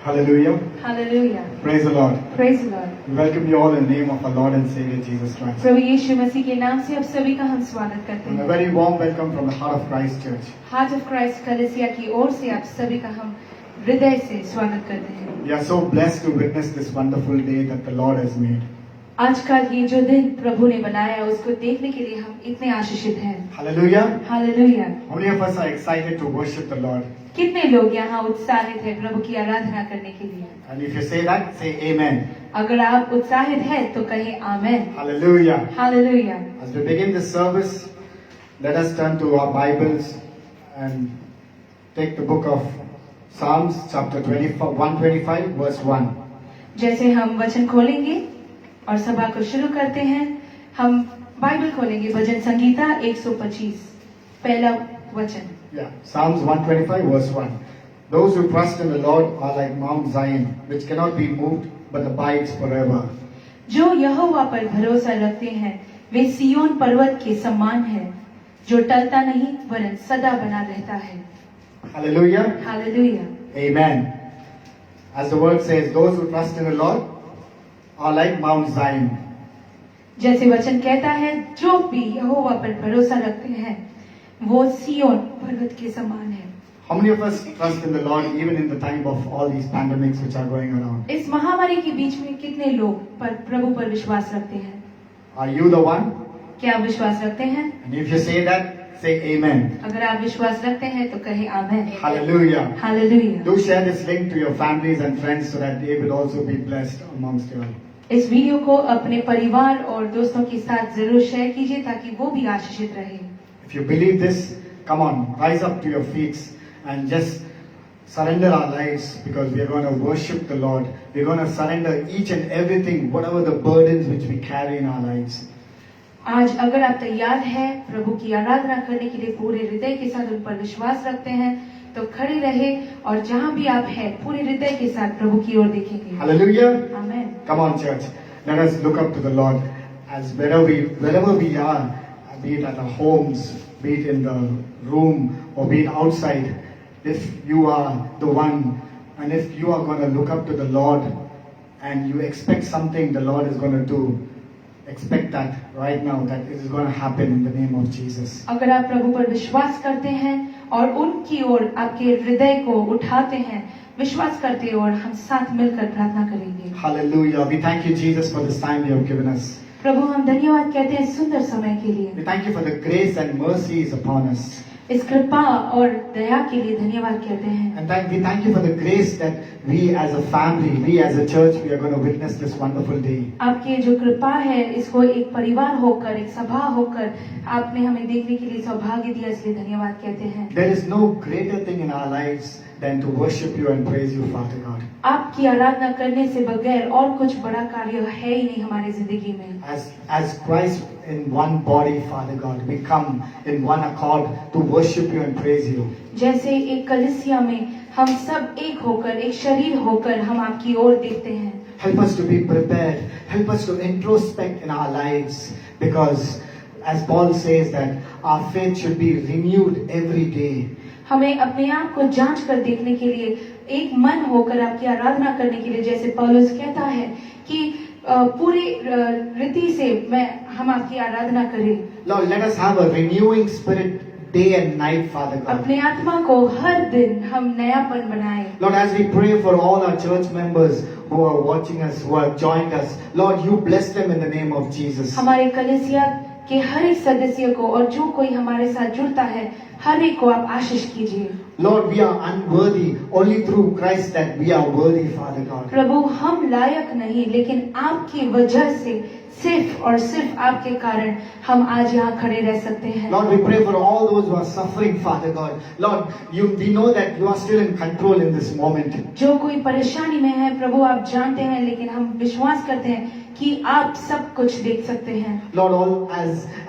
Hallelujah. Hallelujah. Praise the Lord. Praise the Lord. We welcome you all in the name of our Lord and Savior Jesus Christ. प्रभु यीशु मसीह के नाम से आप सभी का हम स्वागत करते And a हैं। very warm welcome from the Heart of Christ Church. Heart of Christ कलीसिया की ओर से आप सभी का हम हृदय से स्वागत करते हैं। We are so blessed to witness this wonderful day that the Lord has made. आज का ये जो दिन प्रभु ने बनाया उसको देखने के लिए हम इतने आशीषित हैं। Hallelujah. Hallelujah. How many of us are excited to worship the Lord? कितने लोग यहाँ उत्साहित हैं प्रभु की आराधना करने के लिए? And if you say that, say Amen. अगर आप उत्साहित हैं तो कहें आमेन। Hallelujah. Hallelujah. As we begin this service, let us turn to our Bibles and take the book of Psalms, chapter 125, verse 1. जैसे हम वचन खोलेंगे और सभा को शुरू करते हैं, हम बाइबल खोलेंगे भजन संगीता 125 पहला वचन। Yeah, Psalms 125, verse 1. Those who trust in the Lord are like Mount Zion, which cannot be moved, but abides forever. जो यहोवा पर भरोसा रखते हैं वे सियोन पर्वत के समान है जो टलता नहीं वरन सदा बना रहता है। Hallelujah. Hallelujah. Amen. As the word says, those who trust in the Lord are like Mount Zion. जैसे वचन कहता है जो भी यहोवा पर भरोसा रखते हैं वो सियोन पर्वत के समान है। How many of us trust in the Lord even in the time of all these pandemics which are going around? इस महामारी के बीच में कितने लोग पर प्रभु पर विश्वास रखते हैं? Are you the one? क्या आप विश्वास रखते हैं? And if you say that, say Amen. अगर आप विश्वास रखते हैं तो कहें आमेन। Hallelujah. Hallelujah. Do share this link to your families and friends so that they will also be blessed amongst you all. इस वीडियो को अपने परिवार और दोस्तों के साथ जरूर शेयर कीजिए ताकि वो भी आशीषित रहे। If you believe this, come on, rise up to your feet and just surrender our lives because we are going to worship the Lord. We are going to surrender each and everything, whatever the burdens which we carry in our lives. आज अगर आप तैयार हैं प्रभु की आराधना करने के लिए पूरे हृदय के साथ उन पर विश्वास रखते हैं तो खड़े रहे और जहाँ भी आप हैं पूरे हृदय के साथ प्रभु की ओर देखेंगे। Hallelujah. Amen. Come on, church. Let us look up to the Lord as wherever we are, be it at our homes, be it in the room, or be it outside. If you are the one, and if you are going to look up to the Lord, and you expect something the Lord is going to do, expect that right now that it is going to happen in the name of Jesus. अगर आप प्रभु पर विश्वास करते हैं और उनकी ओर आपके हृदय को उठाते हैं, विश्वास करते और हम साथ मिलकर प्रार्थना करेंगे। Hallelujah. We thank you, Jesus, for this time you have given us. प्रभु हम धन्यवाद कहते हैं सुंदर समय के लिए। We thank you for the grace and mercies upon us. इस कृपा और दया के लिए धन्यवाद कहते हैं। And we thank you for the grace that we as a family, we as a church, we are going to witness this wonderful day. आपकी जो कृपा है इसको एक परिवार होकर एक सभा होकर आपने हमें देखने के लिए सौभाग्य दिया इसलिए धन्यवाद कहते हैं। There is no greater thing in our lives than to worship you and praise you, Father God. आपकी आराधना करने से बगैर और कुछ बड़ा कार्य है ही नहीं हमारी जिंदगी में। As Christ in one body, Father God, we come in one accord to worship you and praise you. जैसे एक कलीसिया में हम सब एक होकर एक शरीर होकर हम आपकी ओर देखते हैं। Help us to be prepared. Help us to introspect in our lives because as Paul says that our faith should be renewed every day. हमें अपने आप को जांच कर देखने के लिए एक मन होकर आपकी आराधना करने के लिए जैसे पौलुस कहता है कि पूरी रीति से हम आपकी आराधना करें। Lord, let us have a renewing spirit day and night, Father God. अपने आत्मा को हर दिन हम नयापन बनाएं। Lord, as we pray for all our church members who are watching us, who have joined us, Lord, you bless them in the name of Jesus. हमारे कलीसिया के हर एक सदस्य को और जो कोई हमारे साथ जुड़ता है हर एक को आप आशीष कीजिए। Lord, we are unworthy. Only through Christ that we are worthy, Father God. प्रभु हम लायक नहीं लेकिन आपकी वजह से सिर्फ और सिर्फ आपके कारण हम आज यहाँ खड़े रह सकते हैं। Lord, we pray for all those who are suffering, Father God. Lord, we know that you are still in control in this moment. जो कोई परेशानी में है प्रभु आप जानते हैं लेकिन हम विश्वास करते हैं कि आप सब कुछ देख सकते हैं। Lord,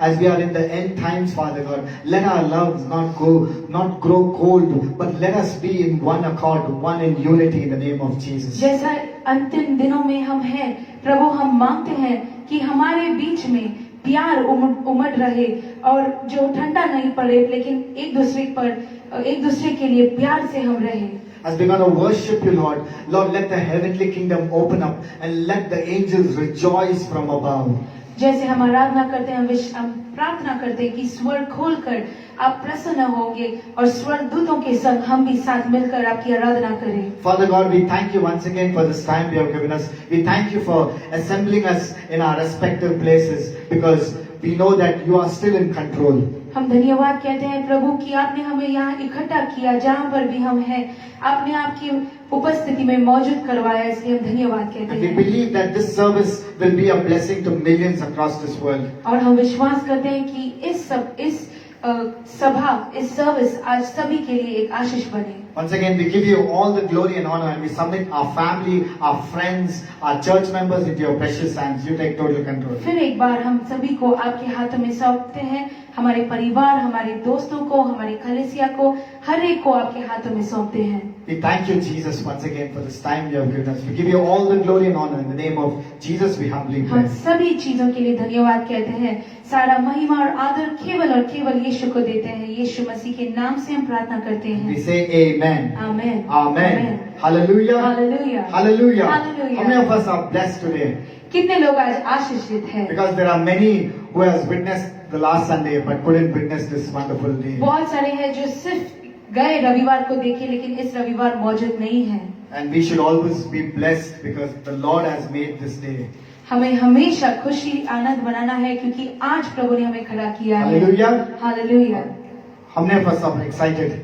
as we are in the end times, Father God, let our loves not grow cold, but let us be in one accord, one in unity in the name of Jesus. जैसा अंतिम दिनों में हम हैं प्रभु हम मांगते हैं कि हमारे बीच में प्यार उमड़ रहे और जो ठंडा नहीं पड़े लेकिन एक दूसरे के लिए प्यार से हम रहे। as we're going to worship you, Lord, Lord, let the heavenly kingdom open up and let the angels rejoice from above. जैसे हम आराधना करते हैं, हम प्रार्थना करते हैं कि स्वर्ग खोलकर आप प्रसन्न होंगे और स्वर्गदूतों के संग हम भी साथ मिलकर आपकी आराधना करें। Father God, we thank you once again for this time you have given us. We thank you for assembling us in our respective places because we know that you are still in control. हम धन्यवाद कहते हैं प्रभु कि आपने हमें यहाँ इकट्ठा किया, जहाँ पर भी हम हैं आपने आपकी उपस्थिति में मौजूद करवाया, इसलिए हम धन्यवाद कहते And we हैं। believe that this service will be a blessing to millions across this world. और हम विश्वास करते हैं कि इस सभा, इस सर्विस आज सभी के लिए एक आशीष बने। Once again, we give you all the glory and honor, and we submit our family, our friends, our church members into your precious hands. You take total control. फिर एक बार हम सभी को आपके हाथों में सौंपते हैं, हमारे परिवार, हमारे दोस्तों को, हमारी कलीसिया को, हर एक को आपके हाथों में सौंपते हैं। We thank you, Jesus, once again for this time you have given us. We give you all the glory and honor in the name of Jesus. We humbly हम pray. सभी चीजों के लिए धन्यवाद कहते हैं। सारा महिमा और आदर केवल और केवल यीशु को देते हैं। यीशु मसीह के नाम से हम प्रार्थना करते हैं। We say Amen. Amen. Amen. Hallelujah. Hallelujah. Hallelujah. Hallelujah. How many of us are blessed today? कितने लोग आज आशीषित हैं? Because there are many who has witnessed the last Sunday but couldn't witness this wonderful day. बहुत सारे हैं जो सिर्फ गए रविवार को देखे लेकिन इस रविवार मौजूद नहीं हैं। And we should always be blessed because the Lord has made this day. हमें हमेशा खुशी आनंद मनाना है क्योंकि आज प्रभु ने हमें खड़ा किया है। Hallelujah. Hallelujah. How many of us are excited?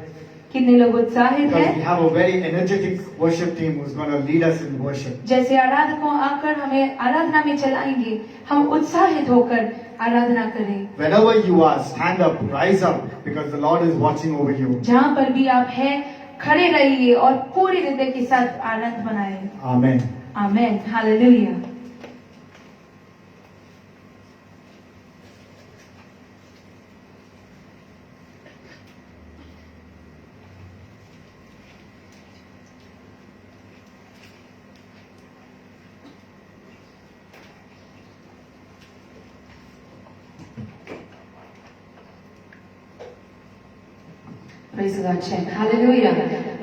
कितने लोग उत्साहित Because we हैं? have a very energetic worship team who's going to lead us in worship. जैसे आराधकों आकर हमें आराधना में चलाएंगे, हम उत्साहित होकर आराधना करें। Wherever you are, stand up, rise up, because the Lord is watching over you. जहाँ पर भी आप हैं, खड़े रहिए और पूरे हृदय के साथ आनंद मनाएं। Amen. आमेन। Hallelujah. Praise God, chant. Hallelujah.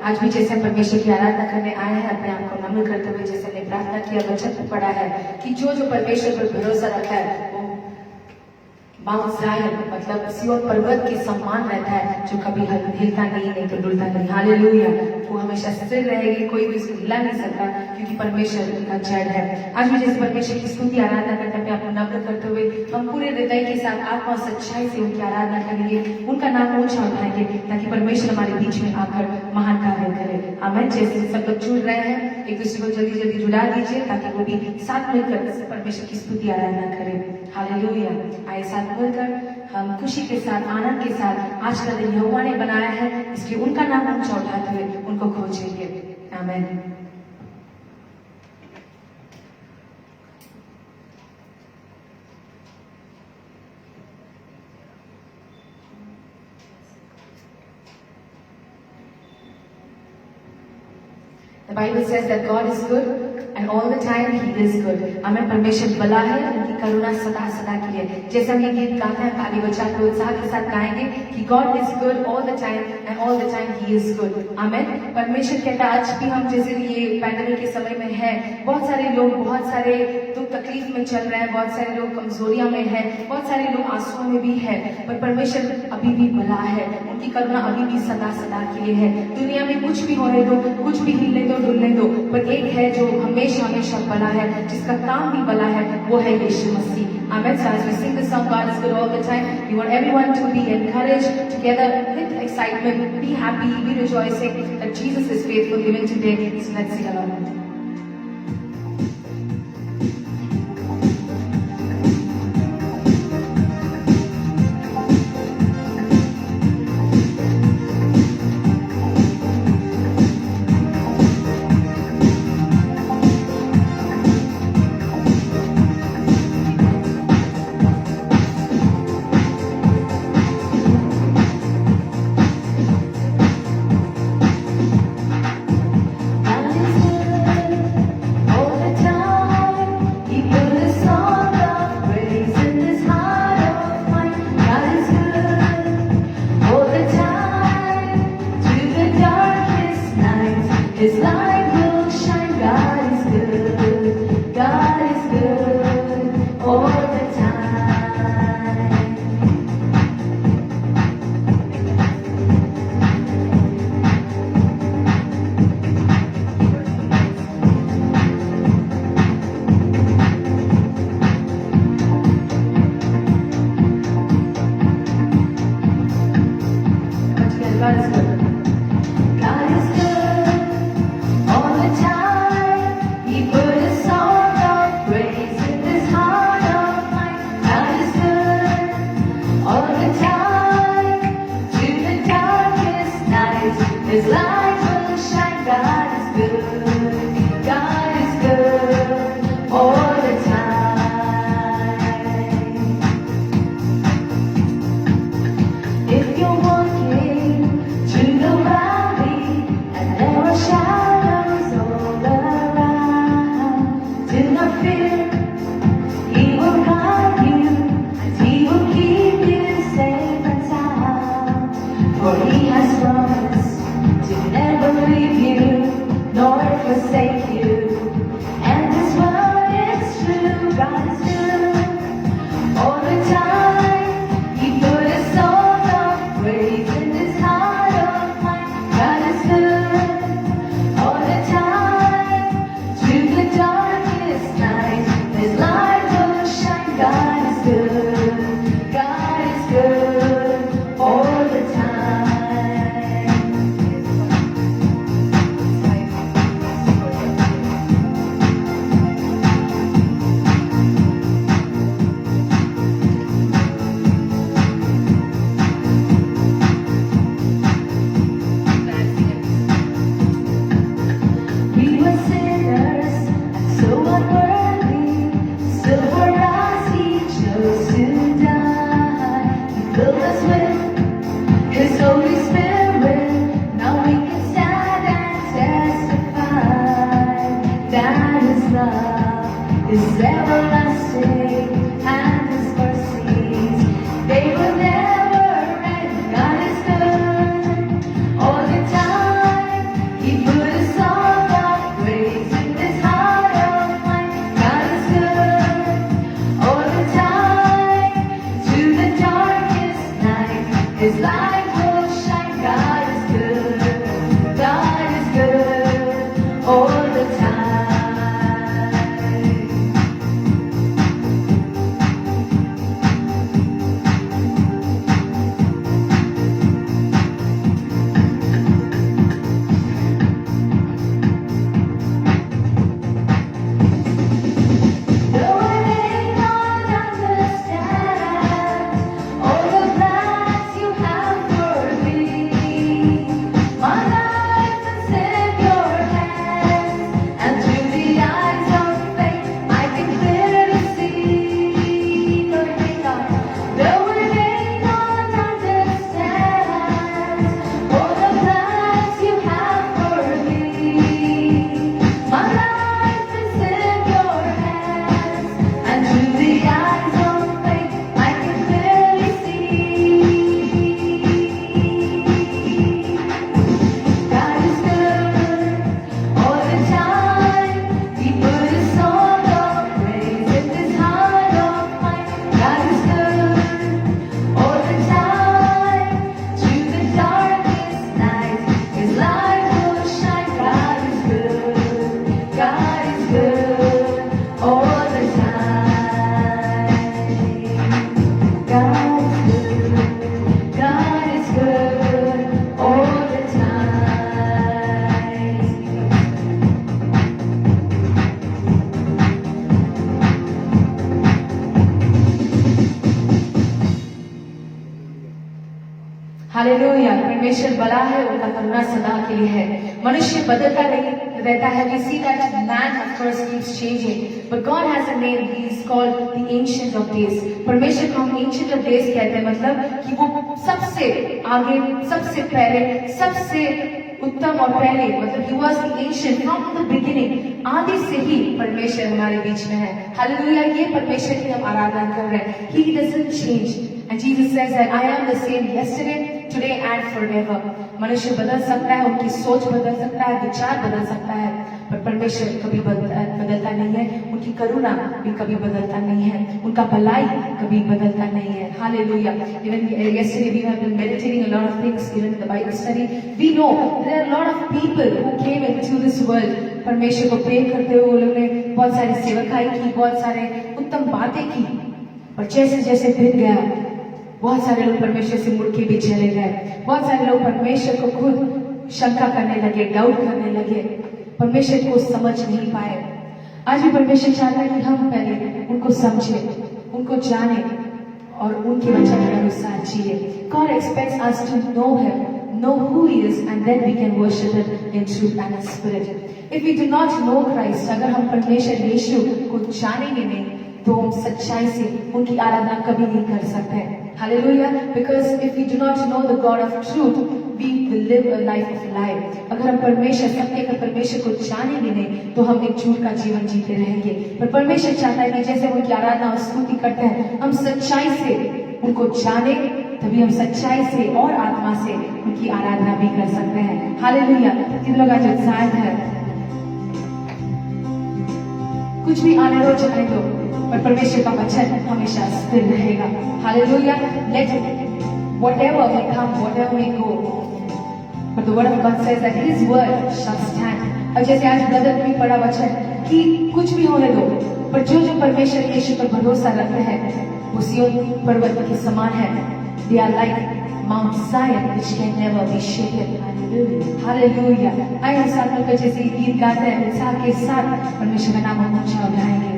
आज भी जैसे परमेश्वर की आराधना करने आए हैं, अपने आप को नम्र करते हुए जैसे ने प्रार्थना किया, वचन में पढ़ा है कि जो जो परमेश्वर पर भरोसा रखता है वो माउंट ज़ायन मतलब सिय्योन पर्वत के समान रहता है, जो कभी हिलता नहीं तो डुलता नहीं। हालेलुया। वो हमेशा स्थिर रहेगी, कोई भी उसको हिला नहीं सकता क्योंकि परमेश्वर का जड़ है। आज भी जैसे परमेश्वर की स्तुति आराधना करते हैं, अपने नम्र करते हुए हम पूरे हृदय के साथ आत्मा और सच्चाई से उनकी आराधना करेंगे, उनका नाम ऊंचा उठाएंगे ताकि परमेश्वर हमारे बीच में आकर महान कार्य करे। आमीन। जैसे सब लोग जुड़ रहे हैं, एक दूसरे को जल्दी जल्दी जुड़ा दीजिए ताकि वो भी साथ मिलकर परमेश्वर की स्तुति आराधना करें। हालेलुया। आए साथ मिलकर हम खुशी के साथ, आनंद के साथ आज का दिन यहोवा ने बनाया है, इसलिए उनका नाम ऊंचा उठाते हुए उनको खोजेंगे। आमीन। The Bible says that God is good and all the time He is good. हमें परमेश्वर भला है, उनकी करुणा सदा सदा के लिए। जैसे हम ये गीत गाते हैं, ताली बजा के उत्साह के साथ गाएंगे कि God is good all the time and all the time He is good. आमीन। परमेश्वर कहता है, आज भी हम जैसे ये पैंडेमिक के समय में है, बहुत सारे लोग बहुत सारे दुख तकलीफ में चल रहे हैं, बहुत सारे लोग कमजोरियां में है, बहुत सारे लोग आंसुओं में भी है, पर परमेश्वर अभी भी भला है, उनकी करुणा अभी भी सदा सदा के लिए है। दुनिया में कुछ भी होने दो, कुछ भी हिलने दो, डुलने दो, पर एक है जो हमेशा हमेशा भला है, जिसका काम भी भला है, वो है यीशु मसीह। आमीन। So as we sing the song God is good all the time, we want everyone to be encouraged together with excitement, be happy, be rejoicing that Jesus is faithful even today. So let's sing along. God is good. good. God is good all the time. If you're walking through the valley and there are shadows all around, do not fear. He will guide you and He will keep you safe and sound. For He has promised to never leave you nor forsake you. And this word is true. God is good all the time. He put a song of praise in this heart of mine. God is good all the time. Through the darkest night, His light will shine. God is good. God is good all the time. We were sinners and so unworthy, still for us He chose to die. He filled us with His Holy Spirit. Now we can stand and testify that His love is everlasting and His mercies, they will never end. God is good all the time. He put a song of praise in this heart of mine. God is good all the time. Through the darkest night, His light will shine. God is good. God is good all the time. Though I may not understand all the plans You have for me, my life is in Your hands, and through the eyes of faith I can clearly see. Though I may not understand all the plans You have for me, my life is in Your hands, and through the eyes of faith I can clearly see. God is good all the time. He put a song of praise in this heart of mine. God is good all the time. Through the darkest night, His light will shine. God is good. God is good all the time. God is good. God is good all the time. Hallelujah. परमेश्वर बड़ा है, उनका करुणा सदा के लिए है। मनुष्य बदलता नहीं रहता है। We see that man of course keeps changing, but God has a name. He is called the Ancient of Days. परमेश्वर को हम Ancient of Days कहते हैं, मतलब कि वो सबसे आगे, सबसे पहले, सबसे उत्तम और पहले, मतलब He was the ancient from the beginning. आदि से ही परमेश्वर हमारे बीच में है। हालेलुया। ये परमेश्वर की हम आराधना कर रहे हैं। He doesn't change. And Jesus says that I am the same yesterday, today and forever. मनुष्य बदल सकता है, उनकी सोच बदल सकता है, विचार बदल सकता है, पर परमेश्वर कभी बदलता नहीं है। उनकी करुणा भी कभी बदलता नहीं है, उनका भलाई कभी बदलता नहीं है। Hallelujah. Even yesterday we have been meditating a lot of things even in the Bible study. We know there are a lot of people who came into this world. परमेश्वर को प्रेम करते हुए वो लोग ने बहुत सारी सेवकाई की, बहुत सारे उत्तम बातें की, पर जैसे जैसे दिन गया बहुत सारे लोग परमेश्वर से मुड़ के भी चले गए। बहुत सारे लोग परमेश्वर को खुद शंका करने लगे, डाउट करने लगे, परमेश्वर को समझ नहीं पाए। आज भी परमेश्वर चाहता है कि हम पहले उनको समझें, उनको जाने और उनके वचन के अनुसार जिए। God expects us to know Him, know who He is, and then we can worship Him in truth and in spirit. If we do not know Christ, अगर हम परमेश्वर यीशु को जानेंगे नहीं, तो हम सच्चाई से उनकी आराधना कभी नहीं कर सकते हैं। Hallelujah! Because if we do not know the God of truth, we will live a life of lie. अगर हम परमेश्वर सत्य का परमेश्वर को जानेंगे नहीं, तो हम एक झूठ का जीवन जीते रहेंगे। पर परमेश्वर चाहता है कि जैसे उनकी आराधना और स्तुति करते हैं, हम सच्चाई से उनको जाने, तभी हम सच्चाई से और आत्मा से उनकी आराधना भी कर सकते हैं। हालेलुया! किन लोग आज उत्साहित है? कुछ भी आने दो जाने दो, पर परमेश्वर का वचन हमेशा स्थिर रहेगा। Hallelujah! Let whatever may come, whatever may go, but the word of God says that His word shall stand. और जैसे आज ब्रदर भी पढ़ा वचन कि कुछ भी होने दो, पर जो जो परमेश्वर यीशु पर भरोसा रखते हैं, वो सिय्योन पर्वत के समान है। They are like Mount Zion, which can never be shaken. Hallelujah! आइए हम साथ मिलकर जैसे गीत गाते हैं, उत्साह के साथ परमेश्वर का नाम हम ऊंचा उठाएंगे।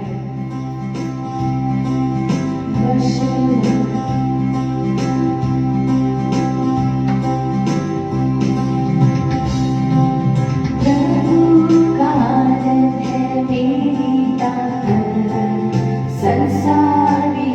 Sansa ki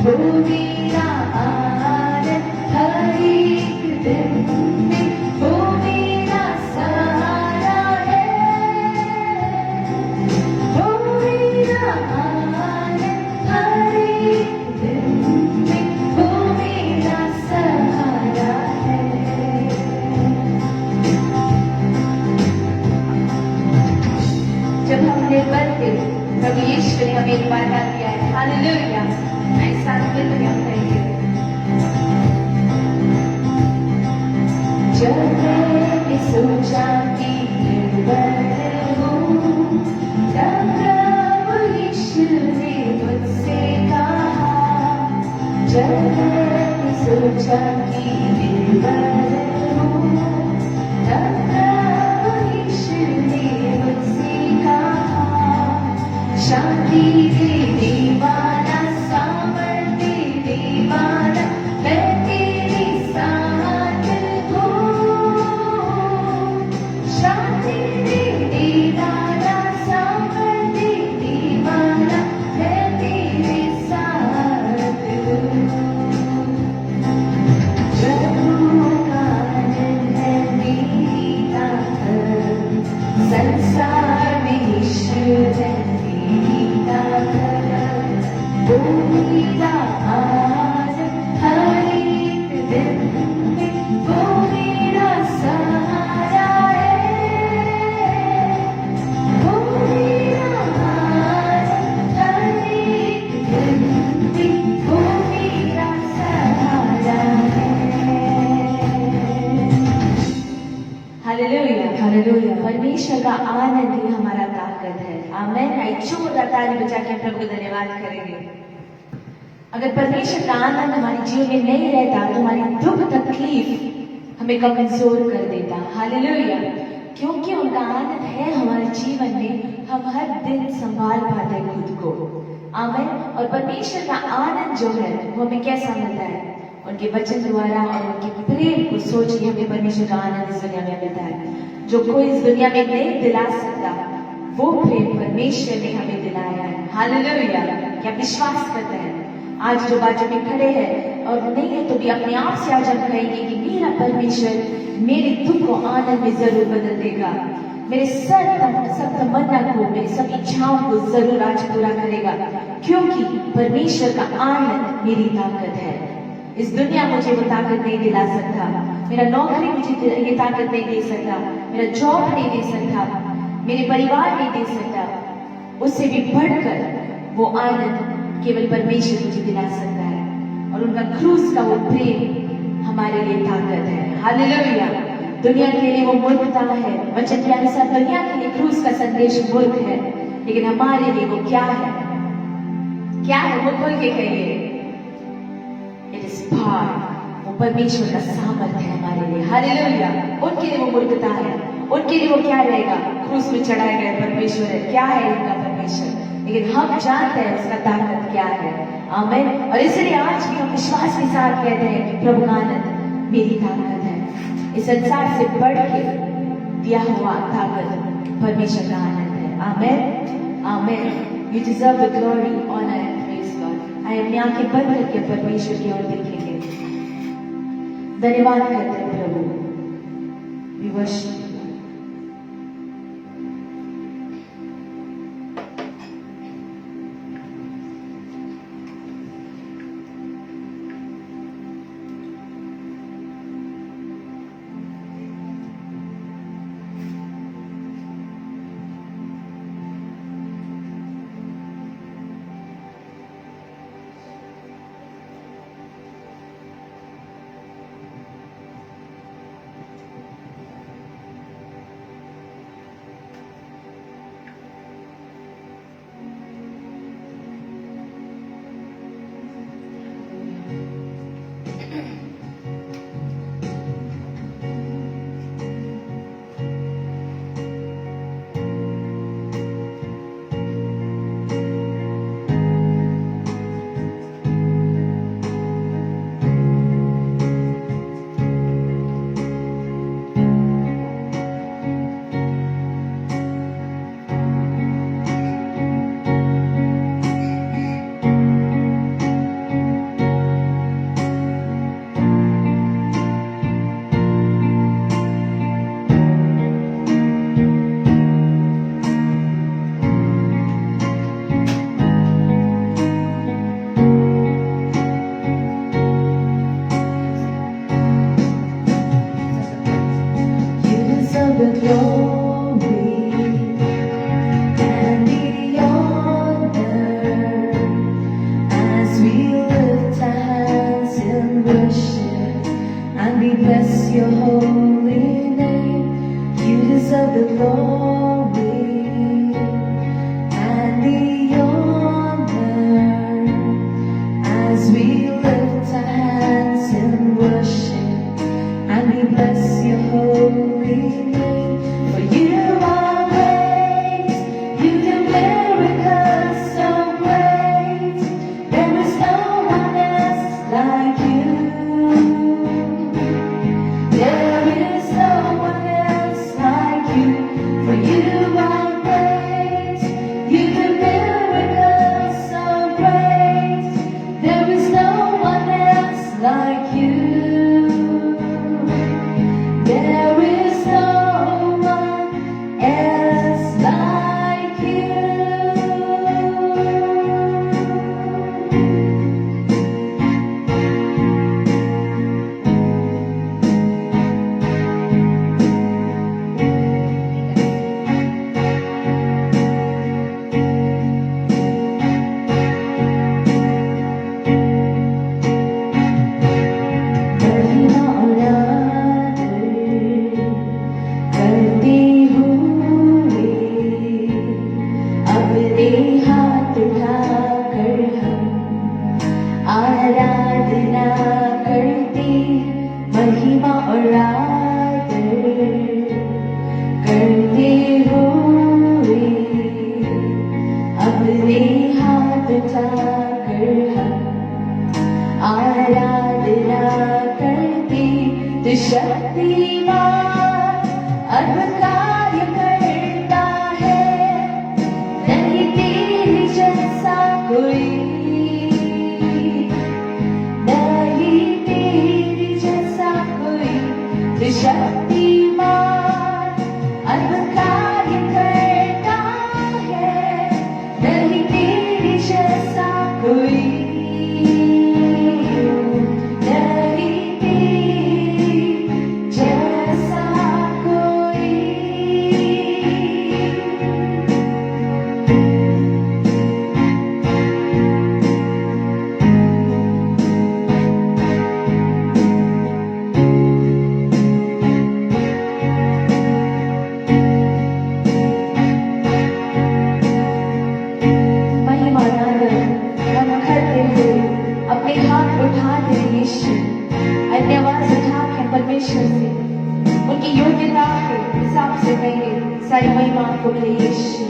वो मेरा आनंद हर एक दिन में, वो मेरा सहारा है, वो मेरा आनंद हर एक दिन में, वो मेरा सहारा है। जब हमने बनते प्रभु यीशु ने हमें एक वादा दिया है, हालेलुया। ऐसा मिलकर हम कहेंगे, जब मैंने सोचा कि निर्बल हूँ, तब प्रभु यीशु ने मुझसे कहा, जब मैंने सोचा कि निर्बल हूँ, तब प्रभु यीशु ने मुझसे कहा, शांति देने वाला, सामर्थ्य देने वाला, मैं तेरे साथ हूँ। शांति देने वाला, सामर्थ्य देने वाला, मैं तेरे साथ हूँ। प्रभु का आनंद है मेरी ताकत, संसार में यीशु है मेरी ताकत, वो मेरा आनंद हर एक दिन में, वो मेरा सहारा है, वो मेरा आनंद हर एक दिन में, वो मेरा सहारा है। Hallelujah, hallelujah. परमेश्वर का आनंद ही हमारा ताकत है। आमेन। एक जोरदार ताली बजा के प्रभु को धन्यवाद करेंगे। अगर परमेश्वर का आनंद हमारे जीवन में नहीं रहता तो हमारी दुख तकलीफ हमें कमजोर कर देता। हालेलुया। क्योंकि उनका आनंद है हमारे जीवन में, हम हर दिन संभाल पाते हैं खुद को। आमेन। और परमेश्वर का आनंद जो है वो हमें कैसा मिलता है? उनके वचन द्वारा और उनके प्रेम को सोच के हमें परमेश्वर का आनंद इस दुनिया में मिलता है, जो कोई इस दुनिया में नहीं दिला सकता। वो प्रेम परमेश्वर ने हमें दिलाया है। हालेलुया। क्या विश्वास करते हैं? आज जो बाजू में खड़े हैं और नहीं है तो भी अपने आप से आज हम कहेंगे कि मेरा परमेश्वर मेरे दुख को आनंद में जरूर बदल देगा, मेरे सब तमन्ना को, मेरी सब इच्छाओं को जरूर आज पूरा करेगा, क्योंकि परमेश्वर का आनंद मेरी ताकत है। इस दुनिया मुझे वो ताकत नहीं दिला सकता, मेरा नौकरी मुझे ये ताकत नहीं दे सकता, मेरा जॉब नहीं दे सकता, मेरे परिवार नहीं दे सकता। उससे भी बढ़कर वो आनंद केवल परमेश्वर मुझे दिला सकता है, और उनका क्रूस का वो प्रेम हमारे लिए ताकत है। हालेलुया। दुनिया के लिए वो मूर्खता है, वचन के अनुसार दुनिया के लिए क्रूस का संदेश मूर्ख है, लेकिन हमारे लिए वो क्या है? क्या है? वो खोल के कहिए। It is power. वो परमेश्वर का सामर्थ्य है हमारे लिए। हालेलुया। उनके लिए वो मूर्खता है, उनके लिए वो क्या रहेगा? क्रूस में चढ़ाया गया परमेश्वर है। क्या है इनका परमेश्वर? लेकिन हम जानते हैं उसका ताकत क्या है। आमीन। और इसलिए आज भी हम विश्वास के साथ कहते हैं कि प्रभु का आनंद मेरी ताकत है। इस संसार से बढ़ के दिया हुआ ताकत परमेश्वर का आनंद है। आमीन, आमीन। You deserve the glory, honour and praise God. आइए अपनी आंखें बंद करके परमेश्वर की ओर देखेंगे। धन्यवाद करते हैं प्रभु। We worship. worship, and we bless your holy name. You deserve the glory and the honor as we lift our hands in worship, and we bless your holy name. For you are great, you do miracles so great. There is no one else like you. There is no one else like you. For you are great, you do miracles so great. There is no one else like you. There is no one else like you. महिमा और आदर करते हुए अपने हाथ उठाकर हम आराधना करते। महिमा और आदर करते हुए अपने हाथ उठाकर हम आराधना करती। तो शक्तिमान अद्भुत कार्य करता है, नहीं तेरे जैसा कोई, नहीं तेरे जैसा कोई। तो शक्तिमान अद्भुत कार्य करता है, नहीं तेरे जैसा कोई। अपने हाथ उठाते यीशु, अन्य आवाज उठाकर परमेश्वर से उनकी योग्यता के हिसाब से कहेंगे, सारी महिमा आपको मिले यीशु।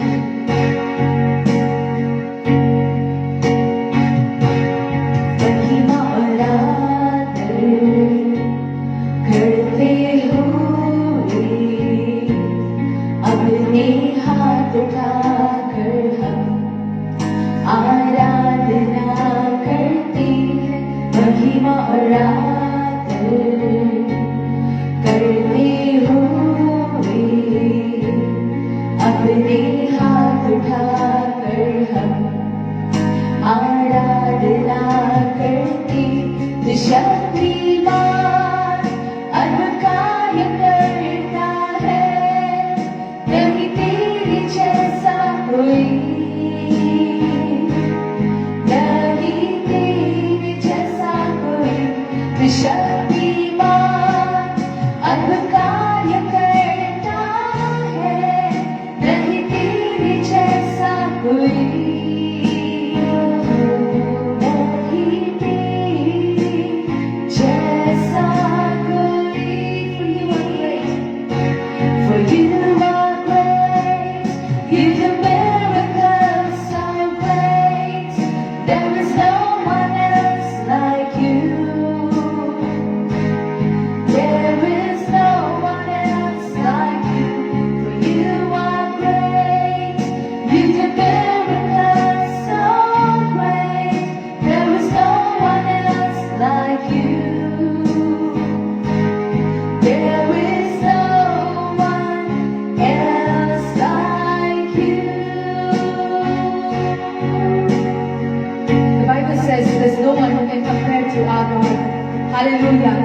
महिमा और आदर करते हुए अपने हाथ उठाकर हम आराधना करते। महिमा और आदर करते हुए अपने हाथ उठाकर हम आराधना करते। तो शक्तिमान अद्भुत कार्य करता है, नहीं तेरे जैसा कोई, नहीं तेरे जैसा कोई। तो शक्तिमान अद्भुत कार्य करता है, नहीं तेरे जैसा कोई, नहीं तेरे जैसा कोई। For you are great, you do miracles so great. There is no one else like you. There is no one else like you. For you are great, you do miracles so great. There is no one else like you. There is no one else like you. The Bible says there's no one who can compare to our Lord. Hallelujah.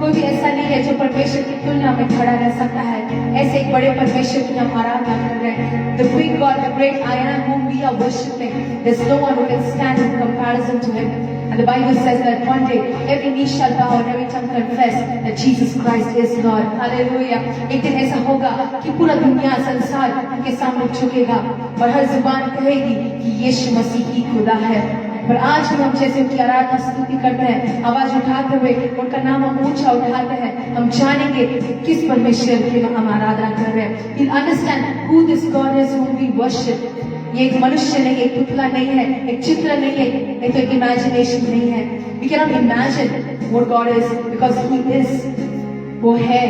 कोई भी ऐसा नहीं है जो परमेश्वर की तुलना में खड़ा रह सकता है। ऐसे एक बड़े परमेश्वर की हम आराधना कर रहे हैं। The great God, the great I am whom we are worshiping. There's no one who can stand in comparison to him. And the Bible says that one day every knee shall bow and every tongue confess that Jesus Christ is Lord. Hallelujah. एक दिन ऐसा होगा कि पूरा दुनिया संसार उनके सामने झुकेगा और हर जुबान कहेगी कि यीशु मसीह ही खुदा है। पर आज भी हम जैसे उनकी आराधना स्तुति करते हैं, आवाज उठाते हुए उनका नाम हम ऊंचा उठाते हैं, हम जानेंगे किस परमेश्वर की हम आराधना कर रहे हैं। We'll understand who this God is whom we worship. ये एक मनुष्य नहीं, एक पुतला नहीं है, एक चित्र नहीं है, एक तो एक इमेजिनेशन नहीं है। We cannot imagine what God is because He is, वो है।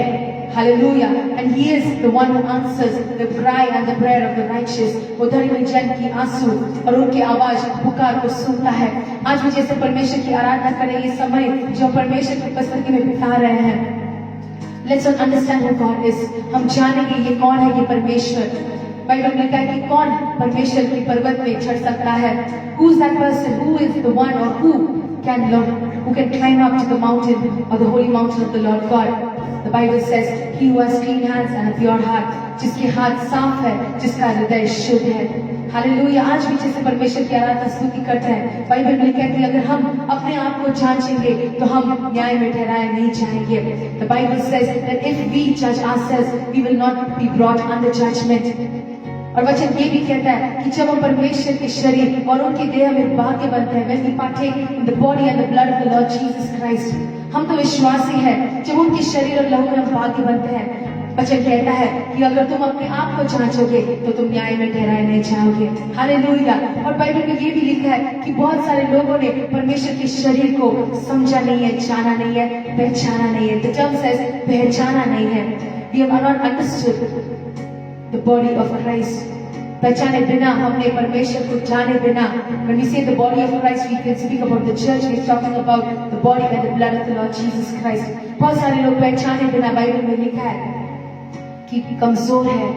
Hallelujah. And He is the one who answers the cry and the prayer of the righteous. वो धर्मी जन की आंसू और उनकी आवाज पुकार को सुनता है। आज भी जैसे परमेश्वर की आराधना करें, ये समय जो परमेश्वर की उपस्थिति में बिता रहे हैं, Let's understand who God is. हम जानेंगे ये कौन है, ये परमेश्वर। बाइबल में लिखा है कि कौन परमेश्वर की पर्वत में चढ़ सकता है। Who is that person? Who is the one or who can climb up to the mountain or the holy mountain of the Lord God? The Bible says, He who has clean hands and a pure heart, जिसके हाथ साफ है, जिसका हृदय शुद्ध है। Hallelujah. आज भी जैसे परमेश्वर की आराधना स्तुति करते हैं, बाइबल में लिखा है कि अगर हम अपने आप को जांचेंगे तो हम न्याय में ठहराए नहीं जाएंगे। The Bible says that if we judge ourselves, we will not be brought under judgment. और वचन ये भी कहता है कि जब हम परमेश्वर के शरीर और उनके देह में भाग्य बनते हैं, when we partake in the body and the blood of the Lord Jesus Christ, हम तो विश्वासी हैं, जब उनके शरीर और लहू में हम भाग्य बनते हैं, वचन कहता है कि अगर तुम अपने आप को जांचोगे तो तुम न्याय में ठहराए नहीं जाओगे। हालेलुया। और बाइबल में ये भी लिखा है कि बहुत सारे लोगों ने परमेश्वर के शरीर को समझा नहीं है, जाना नहीं है, पहचाना नहीं है। The term says पहचाना नहीं है। We have not understood the body of Christ. पहचाने बिना, हमने परमेश्वर को जाने बिना, when we say the body of Christ, we can speak about the church. We are talking about the body and the blood of the Lord Jesus Christ. बहुत सारे लोग पहचाने बिना, बाइबल में लिखा है कि कमजोर है,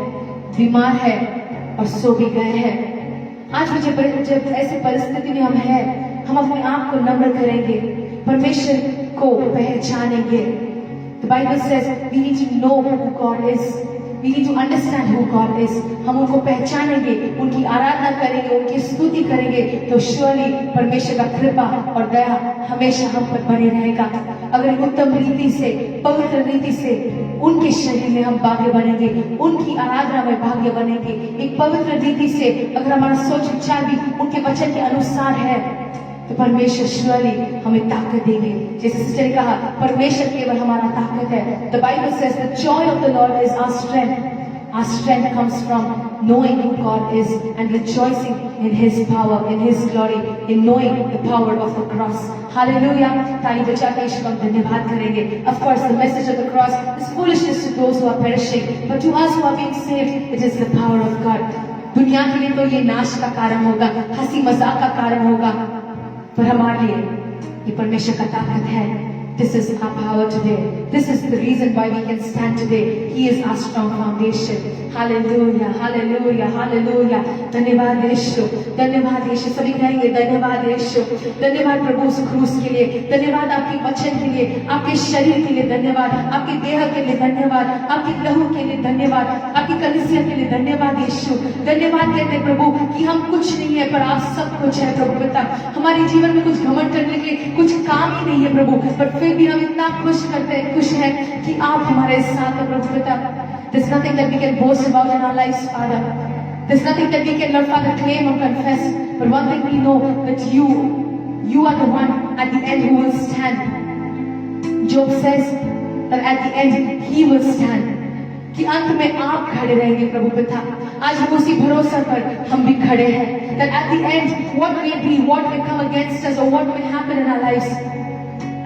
बीमार है और सो भी गए हैं। आज भी जब ऐसी परिस्थिति में हम हैं, हम अपने आप को नम्र करेंगे, परमेश्वर को पहचानेंगे। The Bible says we need to know who God is. We need to understand who God is. हम उनको पहचानेंगे, उनकी आराधना करेंगे, उनकी स्तुति करेंगे, तो surely परमेश्वर का कृपा और दया हमेशा हम पर बने रहेगा। अगर उत्तम रीति से, पवित्र रीति से उनके शरीर में हम भाग्य बनेंगे, उनकी आराधना में भाग्य बनेंगे, एक पवित्र रीति से अगर हमारा सोच विचार भी उनके वचन के अनुसार है, तो परमेश्वर surely हमें ताकत देंगे। जैसे सिस्टर ने कहा, परमेश्वर केवल हमारा ताकत है। The Bible says the joy of the Lord is our strength. Our strength comes from knowing who God is and rejoicing in His power, in His glory, in knowing the power of the cross. Hallelujah. ताली बजा के ईश्वर का धन्यवाद करेंगे। Of course, the message of the cross is foolishness to those who are perishing, but to us who are being saved, it is the power of God. दुनिया के लिए तो ये नाश का कारण होगा, हंसी मजाक का कारण होगा, पर हमारे लिए ये परमेश्वर का ताकत है। This is our power today. This is the reason why we can stand today. He is our strong foundation. Hallelujah, hallelujah, hallelujah. धन्यवाद यीशु, धन्यवाद यीशु। सभी कहेंगे धन्यवाद यीशु, धन्यवाद प्रभु उस क्रूस के लिए, धन्यवाद आपके वचन के लिए, आपके शरीर के लिए धन्यवाद, आपके देह के लिए धन्यवाद, आपके लहू के लिए धन्यवाद, आपकी कलीसिया के लिए धन्यवाद यीशु। धन्यवाद कहते हैं प्रभु कि हम कुछ नहीं है पर आप सब कुछ है प्रभु पिता। हमारे जीवन में कुछ घमंड करने के कुछ काम ही नहीं है प्रभु, पर फिर भी हम इतना खुश हैं कि आप हमारे साथ हैं प्रभु पिता। There's nothing that we can boast about in our lives, Father. There's nothing that we can, Lord Father, claim or confess. But one thing we know, that you are the one at the end who will stand. Job says that at the end He will stand. कि अंत में आप खड़े रहेंगे प्रभु पिता। आज हम उसी भरोसा पर हम भी खड़े हैं। That at the end, what may be, what may come against us, or what may happen in our lives,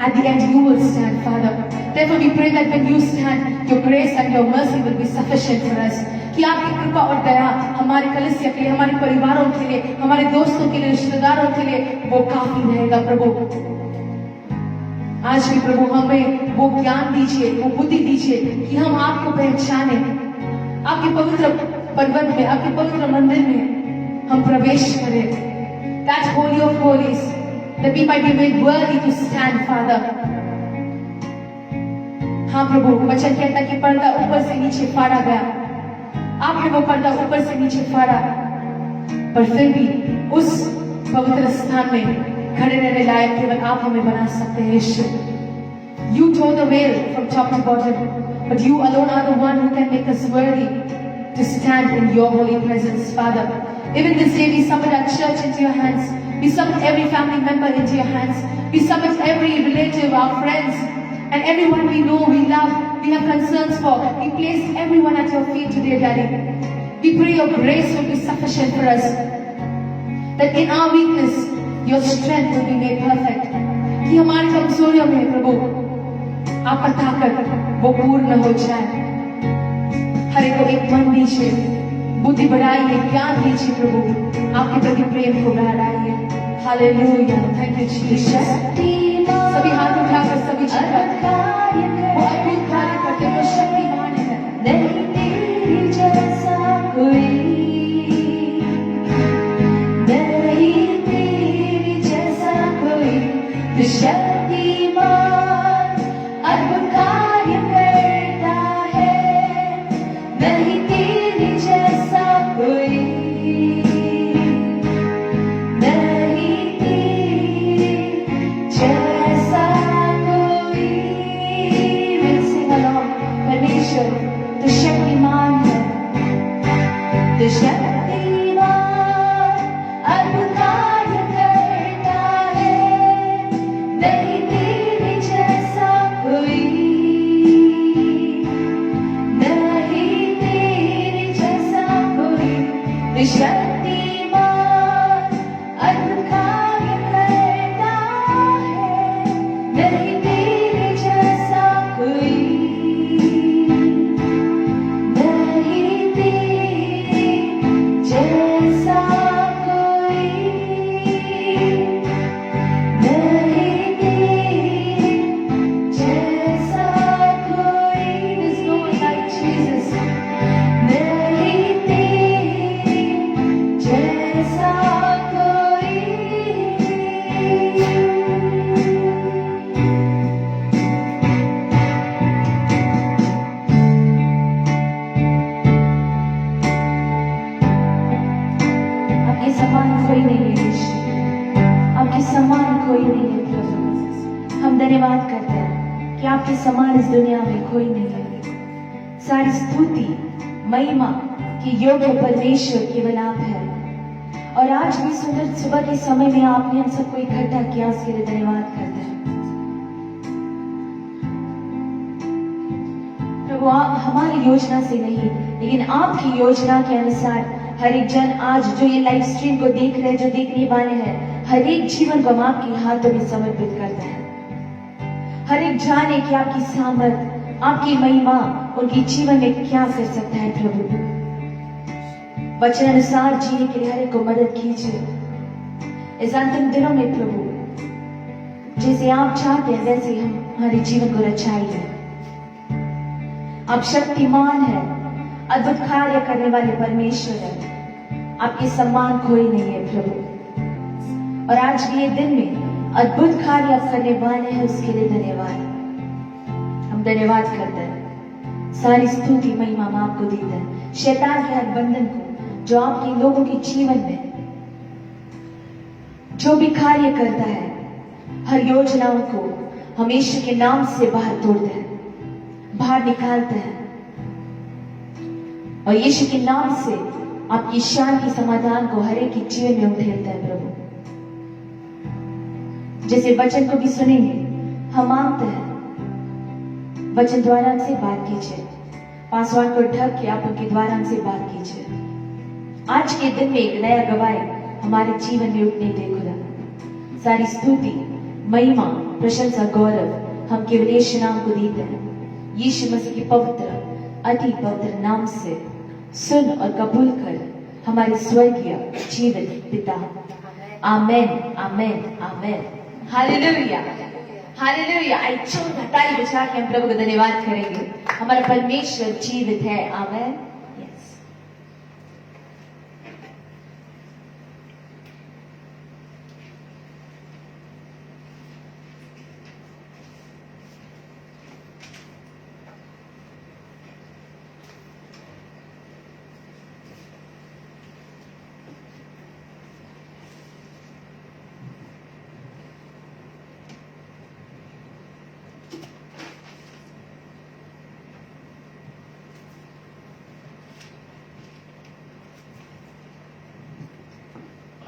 at the end you will stand, Father. Therefore we pray that when you stand, your grace and your mercy will be sufficient for us. कि आपकी कृपा और दया हमारे कलीसिया के लिए, हमारे परिवारों के लिए, हमारे दोस्तों के लिए, रिश्तेदारों के लिए वो काफी रहेगा प्रभु। आज भी प्रभु हमें वो ज्ञान दीजिए, वो बुद्धि दीजिए कि हम आपको पहचाने, आपके पवित्र पर्वत में, आपके पवित्र मंदिर में हम प्रवेश करें। That holy of holies, that we might be made worthy to stand, Father. हाँ प्रभु, वचन कहता है कि पर्दा ऊपर से नीचे फाड़ा गया, आपने वो पर्दा ऊपर से नीचे फाड़ा, पर फिर भी उस पवित्र स्थान में खड़े रहने लायक केवल आप हमें बना सकते हैं यीशु। You tore the veil from top to bottom, but you alone are the one who can make us worthy to stand in your holy presence, Father. Even this day we submit our church into your hands. We submit every family member into your hands. We submit every relative, our friends, and everyone we know, we love, we have concerns for. We place everyone at your feet today, Daddy. We pray your grace will be sufficient for us. That in our weakness, your strength will be made perfect. कि हमारी कमजोरियों में प्रभु आपका ताकत वो पूर्ण हो जाए। हर एक को एक मन दीजिए, बुद्धि बढ़ाइए, ज्ञान दीजिए प्रभु, आपके प्रति प्रेम को बढ़ाइए। Hallelujah, thank you Jesus. सभी हाथ उठाकर सभी चिल्लाकर वो अद्भुत कार्य करते, वो शक्तिमान है। नहीं तेरे जैसा कोई, नहीं तेरे जैसा कोई, तू शक्तिमान अद्भुत कार्य करता है। नहीं तेरे जैसा कोई, नहीं तेरे जैसा कोई। We'll sing along. परमेश्वर तू शक्तिमान है, तू शक्तिमान अद्भुत कार्य करता है। नहीं तेरे जैसा कोई, नहीं तेरे जैसा कोई, तू शक्तिमान अद्भुत कार्य करता है। नहीं तेरे जैसा कोई, नहीं तेरे जैसा कोई, नहीं तेरे जैसा कोई। There's no one like Jesus. नहीं तेरे जैसा कोई। आपके समान कोई नहीं है यीशु, आपके समान कोई नहीं है प्रभु। हम धन्यवाद करते हैं कि आपके समान इस दुनिया में कोई नहीं है। सारी स्तुति महिमा के योग्य परमेश्वर केवल आप हैं। और आज भी सुंदर सुबह के समय में आपने हम सबको इकट्ठा किया, उसके लिए धन्यवाद करते हैं प्रभु। आप हमारी योजना से नहीं, लेकिन आपकी योजना के अनुसार हर एक जन आज जो ये लाइव स्ट्रीम को देख रहे हैं, जो देखने वाले हैं, हर एक जीवन को हम आपके हाथों में समर्पित करते हैं। हर एक जाने कि आपकी सामर्थ, आपकी महिमा उनके जीवन में क्या कर सकता है प्रभु। वचन अनुसार जीने के लिए हर एक को मदद कीजिए इस अंतिम दिनों में प्रभु। जैसे आप चाहते हैं वैसे हम हमारे जीवन को रचाइए। आप शक्तिमान है, अद्भुत कार्य करने वाले परमेश्वर है। आपके समान कोई नहीं है प्रभु। और आज के ये दिन में अद्भुत कार्य आप करने वाले हैं, उसके लिए धन्यवाद। हम धन्यवाद करते हैं। सारी स्तुति महिमा हम आपको देते हैं। शैतान के हर बंधन को जो आपके लोगों के जीवन में जो भी कार्य करता है, हर योजनाओं को हम यीशु के नाम से बाहर तोड़ते हैं, बाहर निकालते हैं। और यीशु के नाम से आपकी शांति समाधान को हर एक के जीवन में उठेलता है प्रभु। जैसे वचन को भी सुनेंगे, हम मांगते हैं वचन द्वारा हमसे बात कीजिए। पासवान को ढक के आप उनके द्वारा हमसे बात कीजिए। आज के दिन में एक नया गवाही हमारे जीवन में उठने दे खुदा। सारी स्तुति महिमा प्रशंसा गौरव हम केवल यीशु नाम को देते हैं। यीशु मसीह के पवित्र अति पवित्र नाम से सुन और कबूल कर हमारे स्वर्गीय जीवित पिता। आमेन, आमेन, आमेन। Hallelujah, hallelujah. आई जोरदार ताली बजा के हम प्रभु को धन्यवाद करेंगे। हमारा परमेश्वर जीवित है। आमेन। Yes.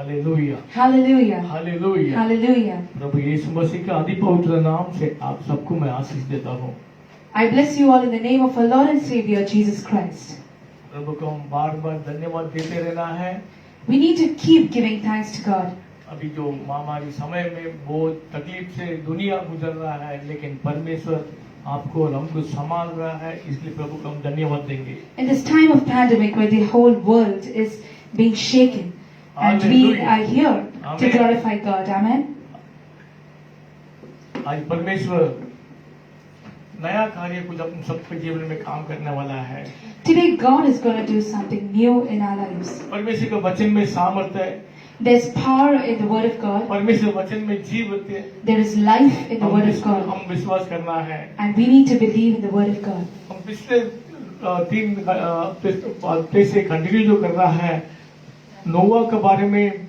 Hallelujah, Hallelujah. Hallelujah. Hallelujah. प्रभु यीशु मसीह के अति पवित्र नाम से आप सबको मैं आशीष देता हूँ। I bless you all in the name of our Lord and Savior Jesus Christ. प्रभु को हम बार बार धन्यवाद देते रहना है। We need to keep giving thanks to God. अभी जो महामारी समय में बहुत तकलीफ से दुनिया गुजर रहा है, लेकिन परमेश्वर आपको और हमको संभाल रहा है, इसलिए प्रभु को हम धन्यवाद देंगे। In this time of pandemic where the whole world is being shaken, and we Hallelujah. are here to Amen. glorify God. Amen. आज परमेश्वर नया कार्य कुछ अपने सबके जीवन में काम करने वाला है। Today God is going to do something new in our lives. परमेश्वर के वचन में सामर्थ्य है, There's power in the Word of God. परमेश्वर वचन में जीवत है। There is life in the Word of God. हम विश्वास करना है। And we need to believe in the Word of God. हम पिछले 3 हफ्ते से कंटिन्यू जो कर रहा है, नोवा के बारे में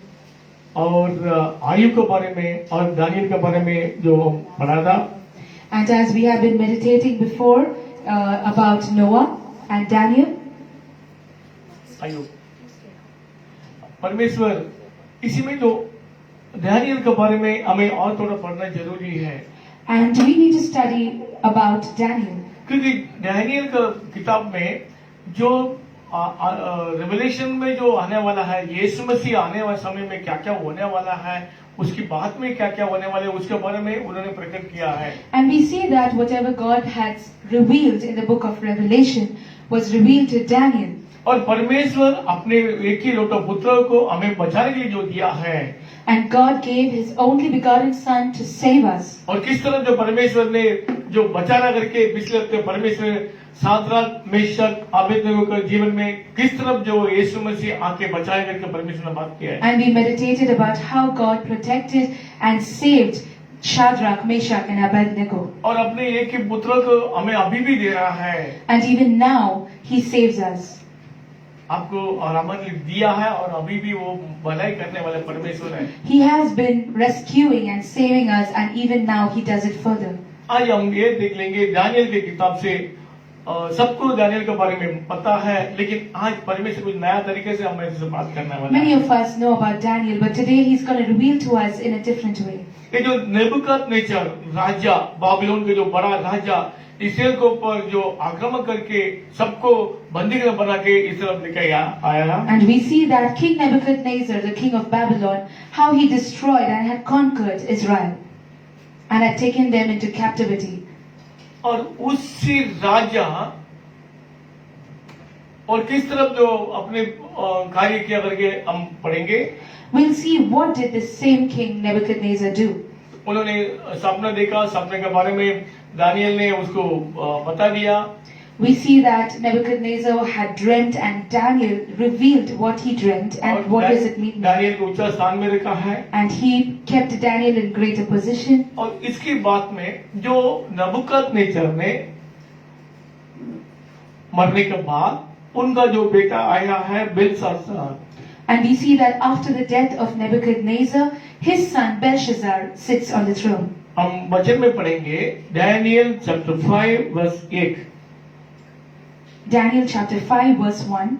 और आयु के बारे में और दानियल के बारे में जो पढ़ा था। And as we have been meditating before about Noah and Daniel, आयु परमेश्वर इसी में जो दानियल के बारे में हमें और थोड़ा पढ़ना जरूरी है, and we need to study about Daniel. क्योंकि दानियल का किताब में जो रेवलेशन में जो आने वाला है, यीशु मसीह आने वाले समय में क्या क्या होने वाला है, उसकी बात में क्या क्या होने वाले, उसके बारे में उन्होंने प्रकट किया है। And we see that whatever God has revealed in the book of Revelation was revealed to Daniel. और परमेश्वर अपने एक ही लौटा पुत्र को हमें बचाने के लिए जो दिया है, And God gave His only begotten Son to save us. और किस तरह जो परमेश्वर ने जो बचाना करके पिछले हफ्ते परमेश्वर साद्राक मेशक अबेदनगो के जीवन में किस तरह जो यीशु मसीह आके बचाए करके परमेश्वर ने बात किया है। And we meditated about how God protected and saved Shadrach, Meshach and Abednego. और अपने एक ही पुत्र को हमें अभी भी दे रहा है। And even now He saves us. आपको और हमें दिया है और अभी भी वो भलाई करने वाले परमेश्वर है। He has been rescuing and saving us, and even now He does it further. आज हम ये देख लेंगे दानियल की किताब से। सबको दानियल के बारे में पता है, लेकिन आज परमेश्वर कुछ नया तरीके से हमें से बात करने वाला Many है। of us know about Daniel, but today He's going to reveal to us in a different way. ये जो नेबुकदनेस्सर राजा, बाबिलोन के जो बड़ा राजा, इसराइल के ऊपर जो आक्रमण करके सबको बंदी बना के इस तरफ लेके आया। And we see that King Nebuchadnezzar, the king of Babylon, how he destroyed and had conquered Israel and had taken them into captivity. और उसी राजा और किस तरफ जो अपने कार्य किया करके हम पढ़ेंगे। We'll see what did the same king Nebuchadnezzar do. उन्होंने सपना देखा, सपने के बारे में दानियल ने उसको बता दिया। We see that Nebuchadnezzar had dreamt and Daniel revealed what he dreamt and what does it mean. Daniel को ऊंचा स्थान में रखा है। And he kept Daniel in greater position. और इसकी बात में जो नबूकदनेस्सर ने मरने के बाद उनका जो बेटा आया है बेलशास्सर। And we see that after the death of Nebuchadnezzar, his son Belshazzar sits on the throne. हम वचन में पढ़ेंगे Daniel chapter 5 verse 1। Daniel chapter 5 verse 1.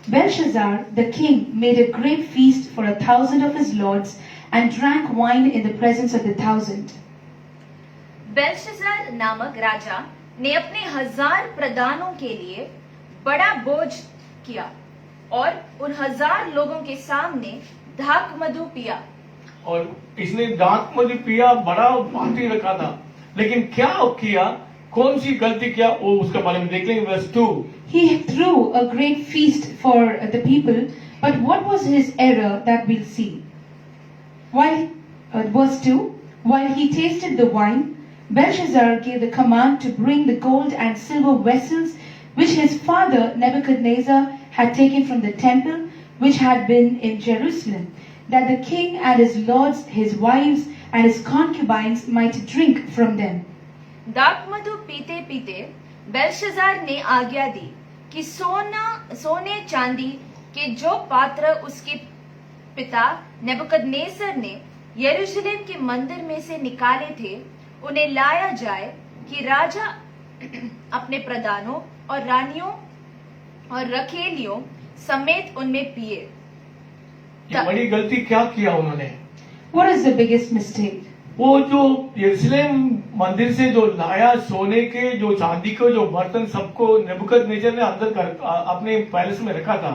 Belshazzar the king made a great feast for 1,000 of his lords and drank wine in the presence of the 1,000. Belshazzar नामक राजा ने अपने 1000 प्रधानों के लिए बड़ा भोज किया और उन 1000 लोगों के सामने दाख मधु पिया। और इसने दाख मधु पिया, बड़ा पार्टी रखा था, लेकिन क्या किया, कौन सी गलती किया, वो उसके बारे में देख लेंगे। Verse 2। He threw a great feast for the people, but what was his error that we'll see? Verse 2, while he tasted the wine, Belshazzar gave the command to bring the gold and silver vessels which his father Nebuchadnezzar had taken from the temple which had been in Jerusalem, that the king and his lords, his wives and his concubines might drink from them. दाख मधु पीते पीते Belshazzar ने आज्ञा दी कि सोने चांदी के जो पात्र उसके पिता नेबुकदनेस्सर ने यरूशलेम के मंदिर में से निकाले थे, उन्हें लाया जाए कि राजा अपने प्रधानों और रानियों और रखेलियों समेत उनमें पिए। ये बड़ी गलती क्या किया उन्होंने? What is the biggest mistake? वो जो यरूशलेम मंदिर से जो लाया सोने के जो चांदी के जो बर्तन सबको नेबुकदनेस्सर ने अंदर अपने पैलेस में रखा था।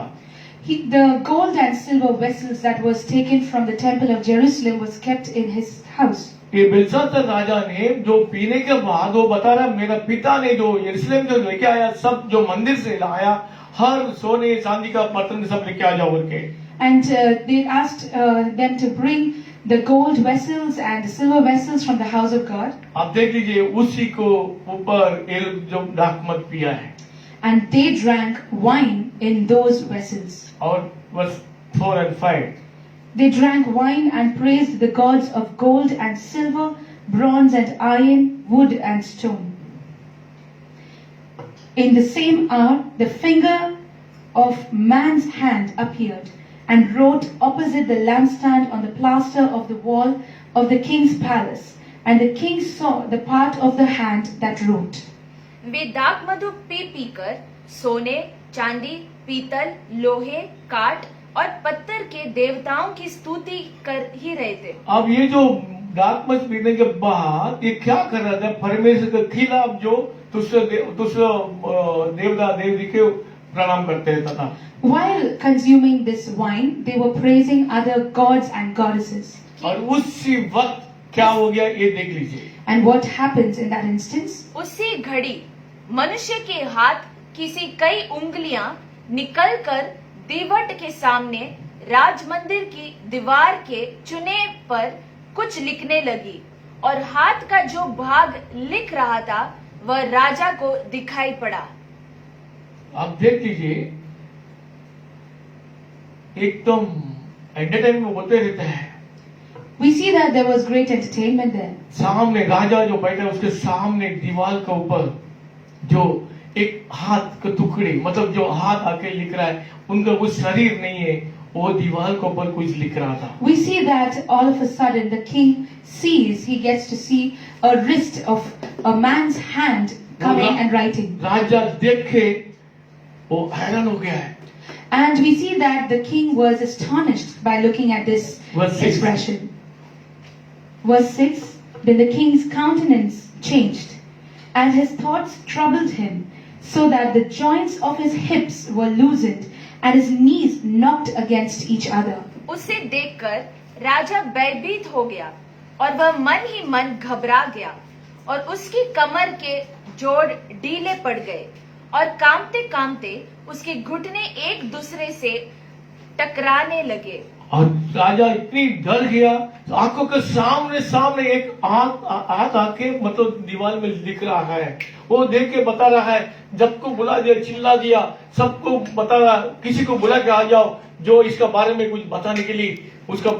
The gold and silver vessels that was taken from the temple of Jerusalem was kept in his house. ये बेलशास्सर राजा ने जो पीने के बाद वो बता रहा मेरा पिता ने जो यरूशलेम जो लेके आया सब जो मंदिर से लाया हर सोने चांदी का बर्तन सब लेके आ जाओ करके। And they asked them to bring the gold vessels and the silver vessels from the house of God. आप देख लीजिए उसी को ऊपर ये जो डाक मत पिया है। And they drank wine in those vessels. और verse 4 and 5 They drank wine and praised the gods of gold and silver, bronze and iron, wood and stone. In the same hour, the finger of man's hand appeared and wrote opposite the lampstand on the plaster of the wall of the king's palace. And the king saw the part of the hand that wrote. वे दाख मधु P पीकर सोने, चांदी, पीतल, लोहे, काठ और पत्थर के देवताओं की स्तुति कर ही रहे थे। अब ये जो दाख मत पीने के बाद ये क्या कर रहा था? परमेश्वर के खिलाफ जो दूसरे देवता देवी के प्रणाम करते था। While consuming this wine, they were praising other gods and goddesses. और उसी वक्त क्या हो गया ये देख लीजिए। And what happens in that instance? उसी घड़ी मनुष्य के हाथ किसी कई उंगलियां निकलकर दीवट के सामने राजमंदिर की दीवार के चुने पर कुछ लिखने लगी और हाथ का जो भाग लिख रहा था वह राजा को दिखाई पड़ा। आप देख लीजिए एकदम एंटरटेनमेंट होते रहता है। We see that there was great entertainment there. सामने राजा जो बैठा है उसके सामने दीवार के ऊपर जो एक हाथ के टुकड़े मतलब जो हाथ आके लिख रहा है उनका वो शरीर नहीं है वो दीवार के ऊपर कुछ लिख रहा था। We see that all of a sudden the king sees, he gets to see a wrist of a man's hand coming and writing. राजा देख के वो हैरान हो गया है। And we see that the king was astonished by looking at this Verse 6. expression. Verse 6, then the king's countenance changed, and his thoughts troubled him, so that the joints of his hips were loosened, and his knees knocked against each other. उसे देखकर राजा भयभीत हो गया और वह मन ही मन घबरा गया और उसकी कमर के जोड़ ढीले पड़ गए और कांपते कांपते उसके घुटने एक दूसरे से टकराने लगे। और राजा इतनी डर गया आंखों के सामने सामने एक हाथ आके मतलब दीवार में लिख रहा है। वो देख के बता रहा है जब को बुला दिया चिल्ला दिया सबको बता रहा किसी को बुला के आ जाओ जो इसका बारे में कुछ बताने के लिए उसका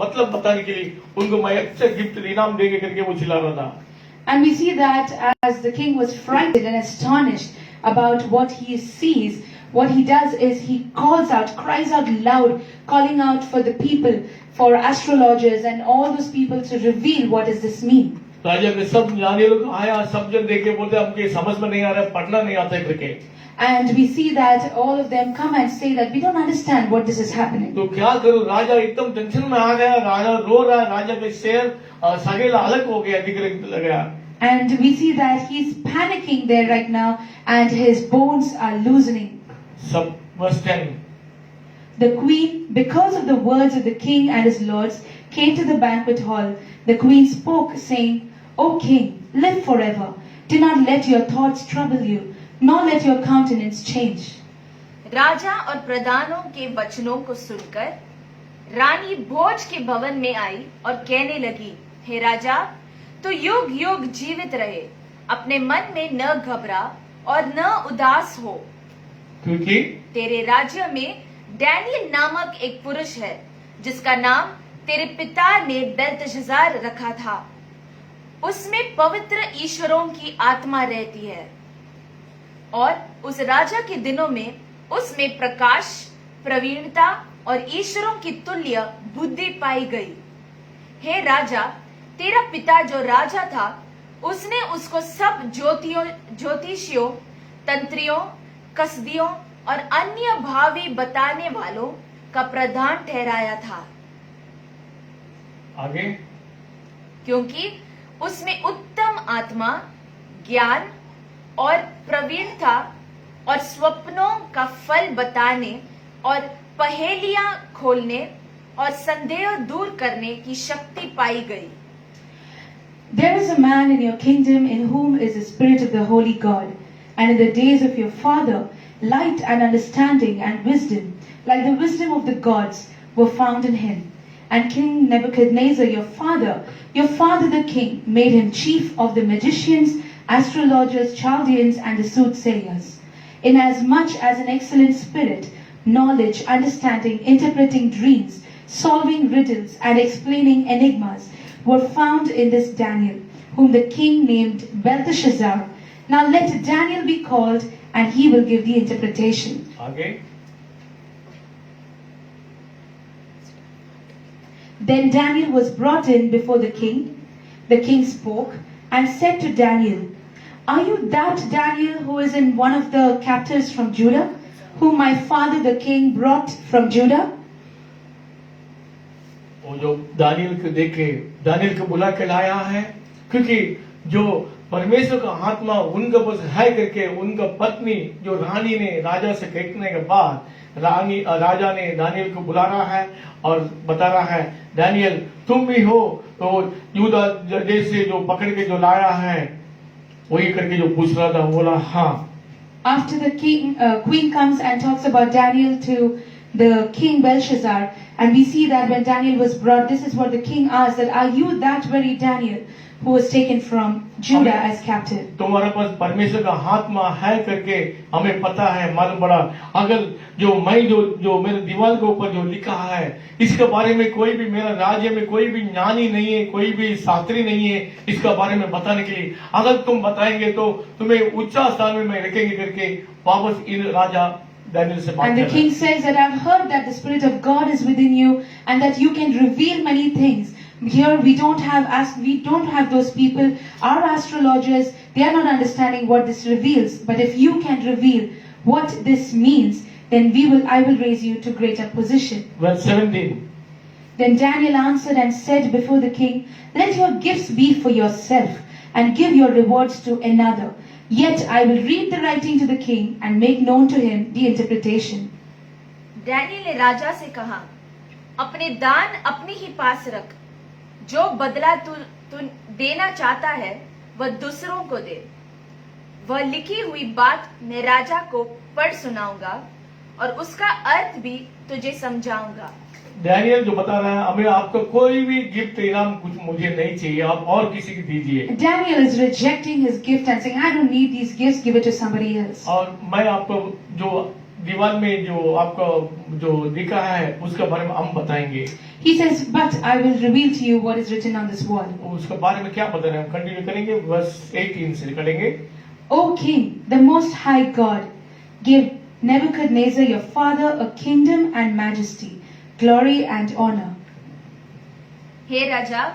मतलब बताने के लिए उनको मैं अच्छा गिफ्ट इनाम देंगे करके वो चिल्ला रहा था। And we see that as the king was frightened and astonished about what he sees, what he does is he calls out, cries out loud, calling out for the people, for astrologers and all those people to reveal what does this mean. राजा के सब जाने लोग आया सब जन देख के बोलते हमके समझ में नहीं आ रहा पढ़ना नहीं आता करके। And we see that all of them come and say that we don't understand what this is happening. तो क्या करूं राजा एकदम टेंशन में आ गया राजा रो रहा है राजा के शेर सगेला अलग हो गया दिख गया। And we see that he's panicking there right now and his bones are loosening. सब verse 10 The queen, because of the words of the king and his lords, came to the banquet hall. The queen spoke, saying, O king, live forever. Do not let your thoughts trouble you, nor let your countenance change. राजा और प्रधानों के वचनों को सुनकर रानी भोज के भवन में आई और कहने लगी, हे राजा, तो युग युग जीवित रहे, अपने मन में न घबरा और न उदास हो, क्योंकि तेरे राज्य में डैनियल नामक एक पुरुष है जिसका नाम तेरे पिता ने बेल्तशस्सार रखा था। उसमें पवित्र ईश्वरों की आत्मा रहती है और उस राजा के दिनों में उसमें प्रकाश, प्रवीणता और ईश्वरों की तुल्य बुद्धि पाई गई। हे राजा, तेरा पिता जो राजा था उसने उसको सब ज्योतिषियों, तंत्रियों, कसदियों और अन्य भावी बताने वालों, का प्रधान ठहराया था, आगे क्योंकि उसमें उत्तम आत्मा, ज्ञान और प्रवीणता और स्वप्नों का फल बताने और पहेलियां खोलने और संदेह दूर करने की शक्ति पाई गई। There is a man in your kingdom in whom is the spirit of the holy God, and in the days of your father, light and understanding and wisdom, like the wisdom of the gods, were found in him. And King Nebuchadnezzar, your father the king, made him chief of the magicians, astrologers, Chaldeans, and the soothsayers. Inasmuch as an excellent spirit, knowledge, understanding, interpreting dreams, solving riddles, and explaining enigmas were found in this Daniel, whom the king named Belteshazzar. Now let Daniel be called, and he will give the interpretation. आगे Then Daniel was brought in before the king. The king spoke and said to Daniel, "Are you that Daniel who is in one of the captives from Judah, whom my father the king brought from Judah?" वो जो Daniel को देखे, Daniel को बुला के लाया है, क्योंकि जो परमेश्वर का आत्मा उनके पास है करके उनका पत्नी जो रानी ने राजा से कहने के बाद राजा ने दानियल को बुला रहा है और बता रहा है, दानियल तुम भी हो तो यूदा देश से जो पकड़ के जो लाया है वही करके जो पूछ रहा था, बोला हाँ। After the queen comes and talks about Daniel to the king Belshazzar, and we see that when Daniel was brought, this is what the king asked, that are you that very Daniel who was taken from Judah as captive? तुम्हारे पास परमेश्वर का आत्मा है करके हमें पता है, मालूम पड़ा। अगर जो मैं जो मेरे दीवार के ऊपर जो लिखा है इसके बारे में कोई भी मेरा राज्य में कोई भी ज्ञानी नहीं है, कोई भी शास्त्री नहीं है इसका बारे में बताने के लिए, अगर तुम बताएंगे तो तुम्हें उच्च स्थान में मैं रखेंगे करके वापस इन राजा दानियल से बात And the king says that I've heard that the Spirit of God is within you and that you can reveal many things. Here we don't have those people, our astrologers, they are not understanding what this reveals. But if you can reveal what this means, then I will raise you to greater position. Verse 17. Then Daniel answered and said before the king, "Let your gifts be for yourself and give your rewards to another. Yet I will read the writing to the king and make known to him the interpretation." Daniel ने राजा से कहा, अपने दान अपने ही पास रख, जो बदला तू देना चाहता है वह दूसरों को दे। वह लिखी हुई बात मैं राजा को पढ़ सुनाऊंगा और उसका अर्थ भी तुझे समझाऊंगा। डैनियल जो बता रहा है, हमें आपका कोई भी गिफ्ट इनाम कुछ मुझे नहीं चाहिए, आप और किसी को दीजिए। Daniel is rejecting his gift and saying, "I don't need these gifts, give it to somebody else." और मैं आपको जो दीवार में जो आपको जो लिखा है उसके बारे में हम बताएंगे। He says, "But I will reveal to you what is written on this wall." उसके बारे में क्या बता रहे हैं, हम कंटिन्यू करेंगे, वर्स 18 से करेंगे। "O king, the most high God, give Nebuchadnezzar your father a kingdom and majesty, glory and honor." हे राजा,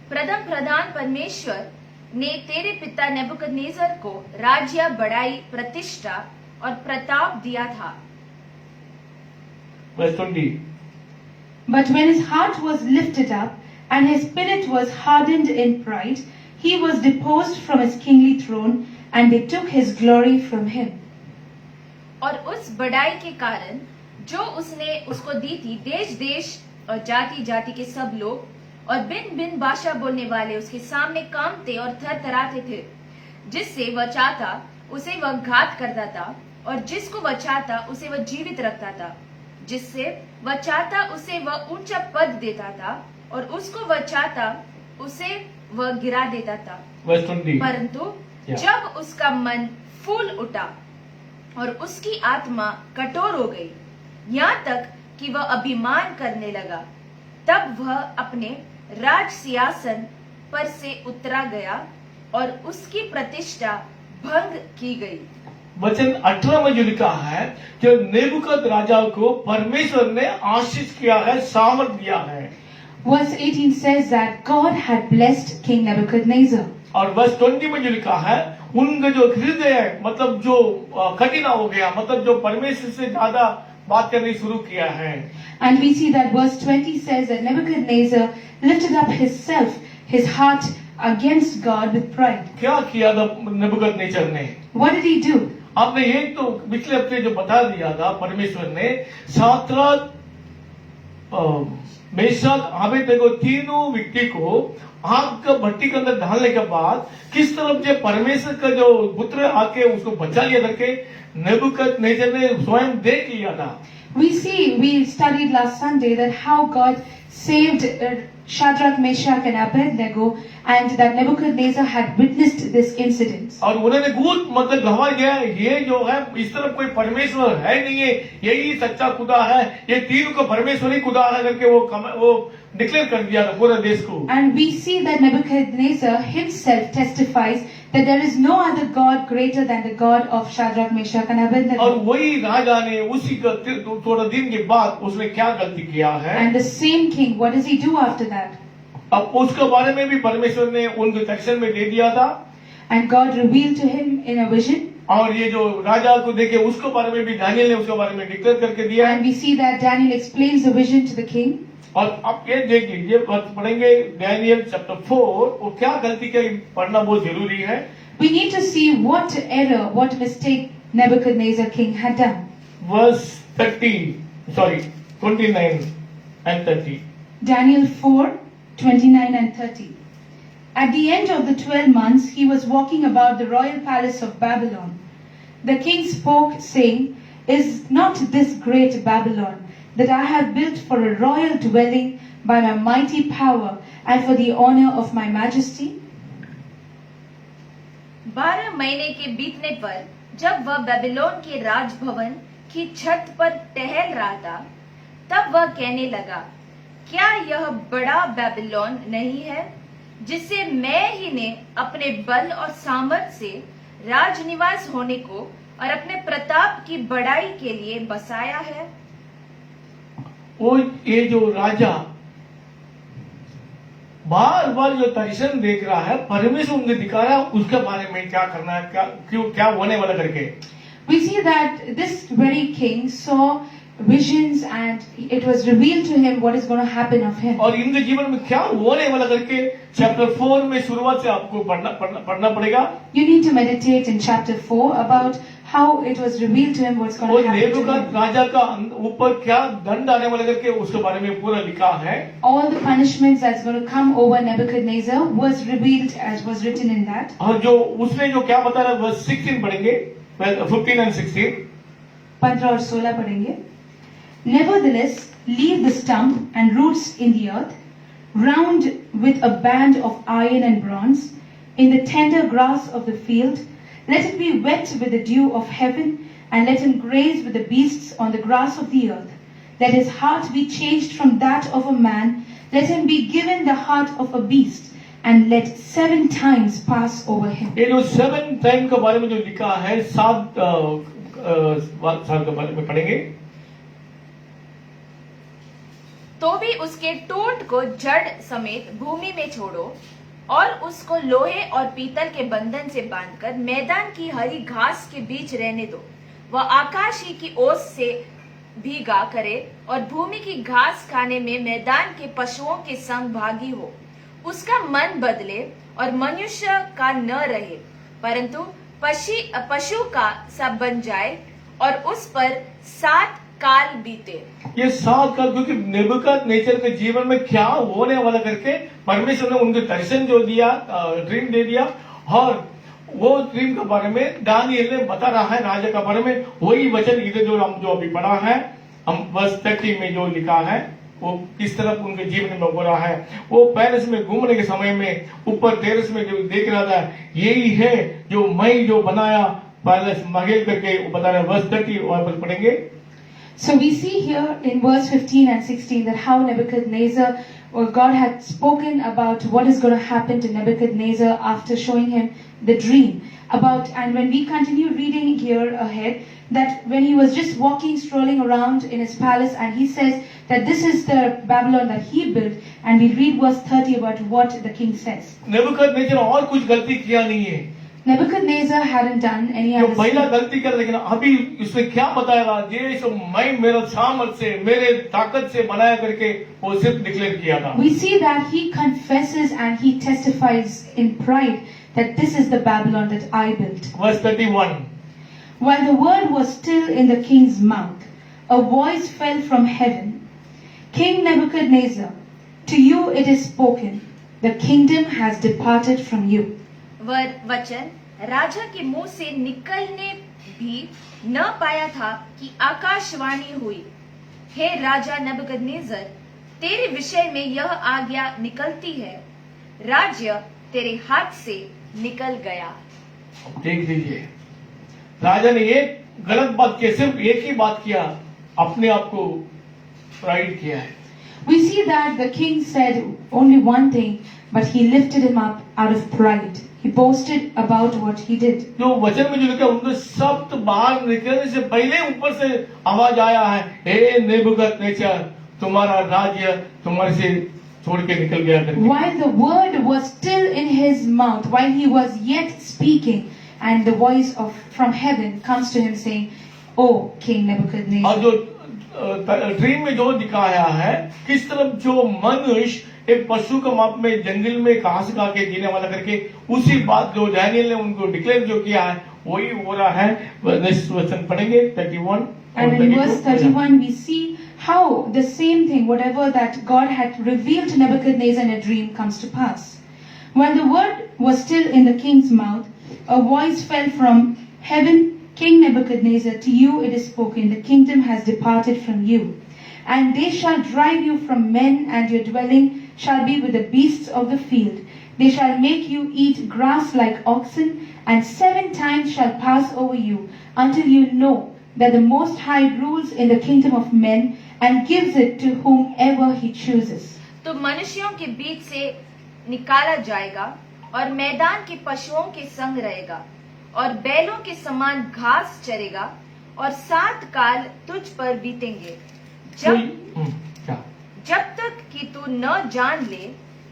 प्रथम प्रधान परमेश्वर ने तेरे पिता नेबुकदनेस्सर को राज्य, बड़ाई, प्रतिष्ठा और प्रताप दिया था। Verse 20. But when his heart was lifted up and his spirit was hardened in pride, he was deposed from his kingly throne and they took his glory from him. और उस बड़ाई के कारण जो उसने उसको दी थी, देश देश और जाति जाति के सब लोग और भिन्न भिन्न भाषा बोलने वाले उसके सामने कांपते और थरथराते थे। जिससे वह चाहता उसे वह घात करता था और जिसको वह चाहता उसे वह जीवित रखता था। जिससे वह चाहता उसे वह ऊंचा पद देता था और उसको वह चाहता उसे वह गिरा देता था। Verse 20. परंतु जब उसका मन फूल उठा और उसकी आत्मा कठोर हो गई, यहाँ तक कि वह अभिमान करने लगा, तब वह अपने राज सिंहासन पर से उतरा गया और उसकी प्रतिष्ठा भंग की गई। वचन 18 में जो लिखा है कि नेबुकद राजा को परमेश्वर ने आशीष किया है, सामर्थ दिया है। Verse 18 says that God had blessed King Nebuchadnezzar. और वर्स 20 में जो लिखा है, उनका जो हृदय मतलब जो कठिन हो गया, मतलब जो परमेश्वर से ज्यादा बात करनी शुरू किया है। And we see that verse 20 says that Nebuchadnezzar lifted up his heart against God with pride. क्या किया था नेबुकदनेस्सर ने? What did he do? आपने एक तो पिछले हफ्ते जो बता दिया था, परमेश्वर ने सात्राक, मेशक, अबेदnego तीनों व्यक्ति को आग का भट्टी के अंदर डालने के बाद किस तरफ से परमेश्वर का जो पुत्र आके उसको बचा लिया करके नेबुकदनेस्सर ने स्वयं देख लिया था। We studied last Sunday that how God saved Shadrach, Meshach and Abednego, and that Nebuchadnezzar had witnessed this incident. और उन्होंने गुप्त मतलब गवाह दिया, ये जो है इस तरफ कोई परमेश्वर है नहीं है, यही सच्चा खुदा है, ये तीनों को परमेश्वर ही खुदा है करके वो डिक्लेयर कर दिया था पूरे देश को। And we see that Nebuchadnezzar himself testifies that there is no other God greater than the God of Shadrach, Meshach and और Abednego. वही राजा ने उसी का थोड़ा दिन के बाद उसने क्या गलती किया है, And the same king, what does he do after that? अब उसके बारे में भी परमेश्वर ने उनके दर्शन में दे दिया था। And God revealed to him in a vision. और ये जो राजा को देखे उसके बारे में भी दानियल ने उसके बारे में डिक्लेयर करके दिया है। And we see that Daniel explains the vision to the king. और आप ये देख लीजिए, पढ़ेंगे Daniel chapter 4, वो क्या गलती की पढ़ना बहुत जरूरी है। We need to see what error, what mistake Nebuchadnezzar king had done. Verse 29 and 30. Daniel 4:29 and 30. At the end of the 12 months, he was walking about the royal palace of Babylon. The king spoke, saying, "Is not this great Babylon that I have built for a royal dwelling by my mighty power and for the honor of my majesty?" 12 महीने के बीतने पर जब वह Babylon के राजभवन की छत पर टहल रहा था, तब वह कहने लगा, क्या यह बड़ा बेबीलोन नहीं है, जिसे मैं ही ने अपने बल और सामर्थ से राजनिवास होने को और अपने प्रताप की बढ़ाई के लिए बसाया है? वो ये जो राजा बार बार जो दर्शन देख रहा है, परमेश्वर उनको दिखा रहा है उसके बारे में क्या करना है, क्या होने वाला करके। We see that this very king saw visions and it was revealed to him what is going to happen of him. और इनके जीवन में क्या होने वाला करके चैप्टर 4 में शुरुआत से आपको पढ़ना पड़ेगा। You need to meditate in chapter 4 about how it was revealed to him what's going वो to happen to नेबुकद him. राजा का ऊपर क्या दंड आने वाला करके उसके बारे में पूरा लिखा है। All the punishments that's going to come over Nebuchadnezzar was revealed as was written in that. और जो उसने जो क्या बता रहा है, वर्स 16 पढ़ेंगे, 15 and 16। 15 और 16 पढ़ेंगे। Nevertheless, leave the stump and roots in the earth, round with a band of iron and bronze, in the tender grass of the field. Let it be wet with the dew of heaven, and let him graze with the beasts on the grass of the earth. Let his heart be changed from that of a man, let him be given the heart of a beast, and let 7 times pass over him. ये जो 7 time के बारे में जो लिखा है, 7 साल के बारे में पढ़ेंगे। तो भी उसके टूट को जड़ समेत भूमि में छोड़ो और उसको लोहे और पीतल के बंधन से बांधकर मैदान की हरी घास के बीच रहने दो। वह आकाश ही की ओस से भीगा करे और भूमि की घास खाने में मैदान के पशुओं के संग भागी हो। उसका मन बदले और मनुष्य का न रहे, परंतु पशु का सा बन जाए और उस पर 7 काल बीते। ये 7 काल, क्योंकि नेबुकदनेस्सर के जीवन में क्या होने वाला करके परमेश्वर ने उनके दर्शन जो दिया, ड्रीम दे दिया, और वो ड्रीम के बारे में दानियल ने बता रहा है राजा के बारे में। वही वचन इधर जो हम जो अभी पढ़ा है, हम वर्स 30 में जो लिखा है, वो किस तरह उनके जीवन में हो रहा है। वो पैलेस में घूमने के समय में ऊपर टेरेस में जो देख रहा था, यही है जो मैं जो बनाया पैलेस महल करके बता रहा है। वर्स 30 और पढ़ेंगे। So we see here in verse 15 and 16 that how Nebuchadnezzar, or God had spoken about what is going to happen to Nebuchadnezzar after showing him the dream. And when we continue reading here ahead, that when he was just walking, strolling around in his palace, and he says that this is the Babylon that he built, and we read verse 30 about what the king says. Nebuchadnezzar और कुछ गलती किया नहीं है। Nebuchadnezzar hadn't done any जो other पहला sin. गलती कर, लेकिन अभी उसने क्या बताएगा, ये सब मैं मेरा सामर्थ से, मेरे ताकत से बनाया करके वो सिर्फ डिक्लेयर किया था। We see that he confesses and he testifies in pride that this is the Babylon that I built. Verse 31, While the word was still in the king's mouth, a voice fell from heaven. King Nebuchadnezzar, to you it is spoken, the kingdom has departed from you. वचन राजा के मुंह से निकलने भी न पाया था कि आकाशवाणी हुई, हे राजा नबूकदनेस्सर, तेरे विषय में यह आज्ञा निकलती है, राज्य तेरे हाथ से निकल गया। देख लीजिए, राजा ने एक गलत बात किया, सिर्फ एक ही बात किया, अपने आप को प्राइड किया है। We see that the king said only one thing, but he lifted him up out of pride. He boasted about what he did. जो वचन में जो लिखा, उनके शब्द बाहर निकलने से पहले ऊपर से आवाज आया है, हे नेबूकदनेस्सर, तुम्हारा राज्य तुम्हारे से छोड़ के निकल गया करके। While the word was still in his mouth, while he was yet speaking, and the voice from heaven comes to him saying, "Oh King Nebuchadnezzar." और जो ड्रीम में जो दिखाया है, किस तरफ जो मनुष्य एक पशु के माप में जंगल में घास खा के जीने वाला करके, उसी बात जो डैनियल ने उनको डिक्लेयर जो किया है वही हो रहा है। नेक्स्ट वचन पढ़ेंगे 31 And in verse 31 we see how the same thing, whatever that God had revealed to Nebuchadnezzar in a dream, comes to pass. While the word was still in the king's mouth, a voice fell from heaven, King Nebuchadnezzar, to you it is spoken, the kingdom has departed from you. And they shall drive you from men, and your dwelling shall be with the beasts of the field. They shall make you eat grass like oxen, and 7 times shall pass over you, until you know that the Most High rules in the kingdom of men, and gives it to whomever he chooses. तो मनुष्यों के बीच से निकाला जाएगा और मैदान के पशुओं के संग रहेगा और बैलों के समान घास चरेगा और 7 काल तुझ पर बीतेंगे, जब तक कि तू न जान ले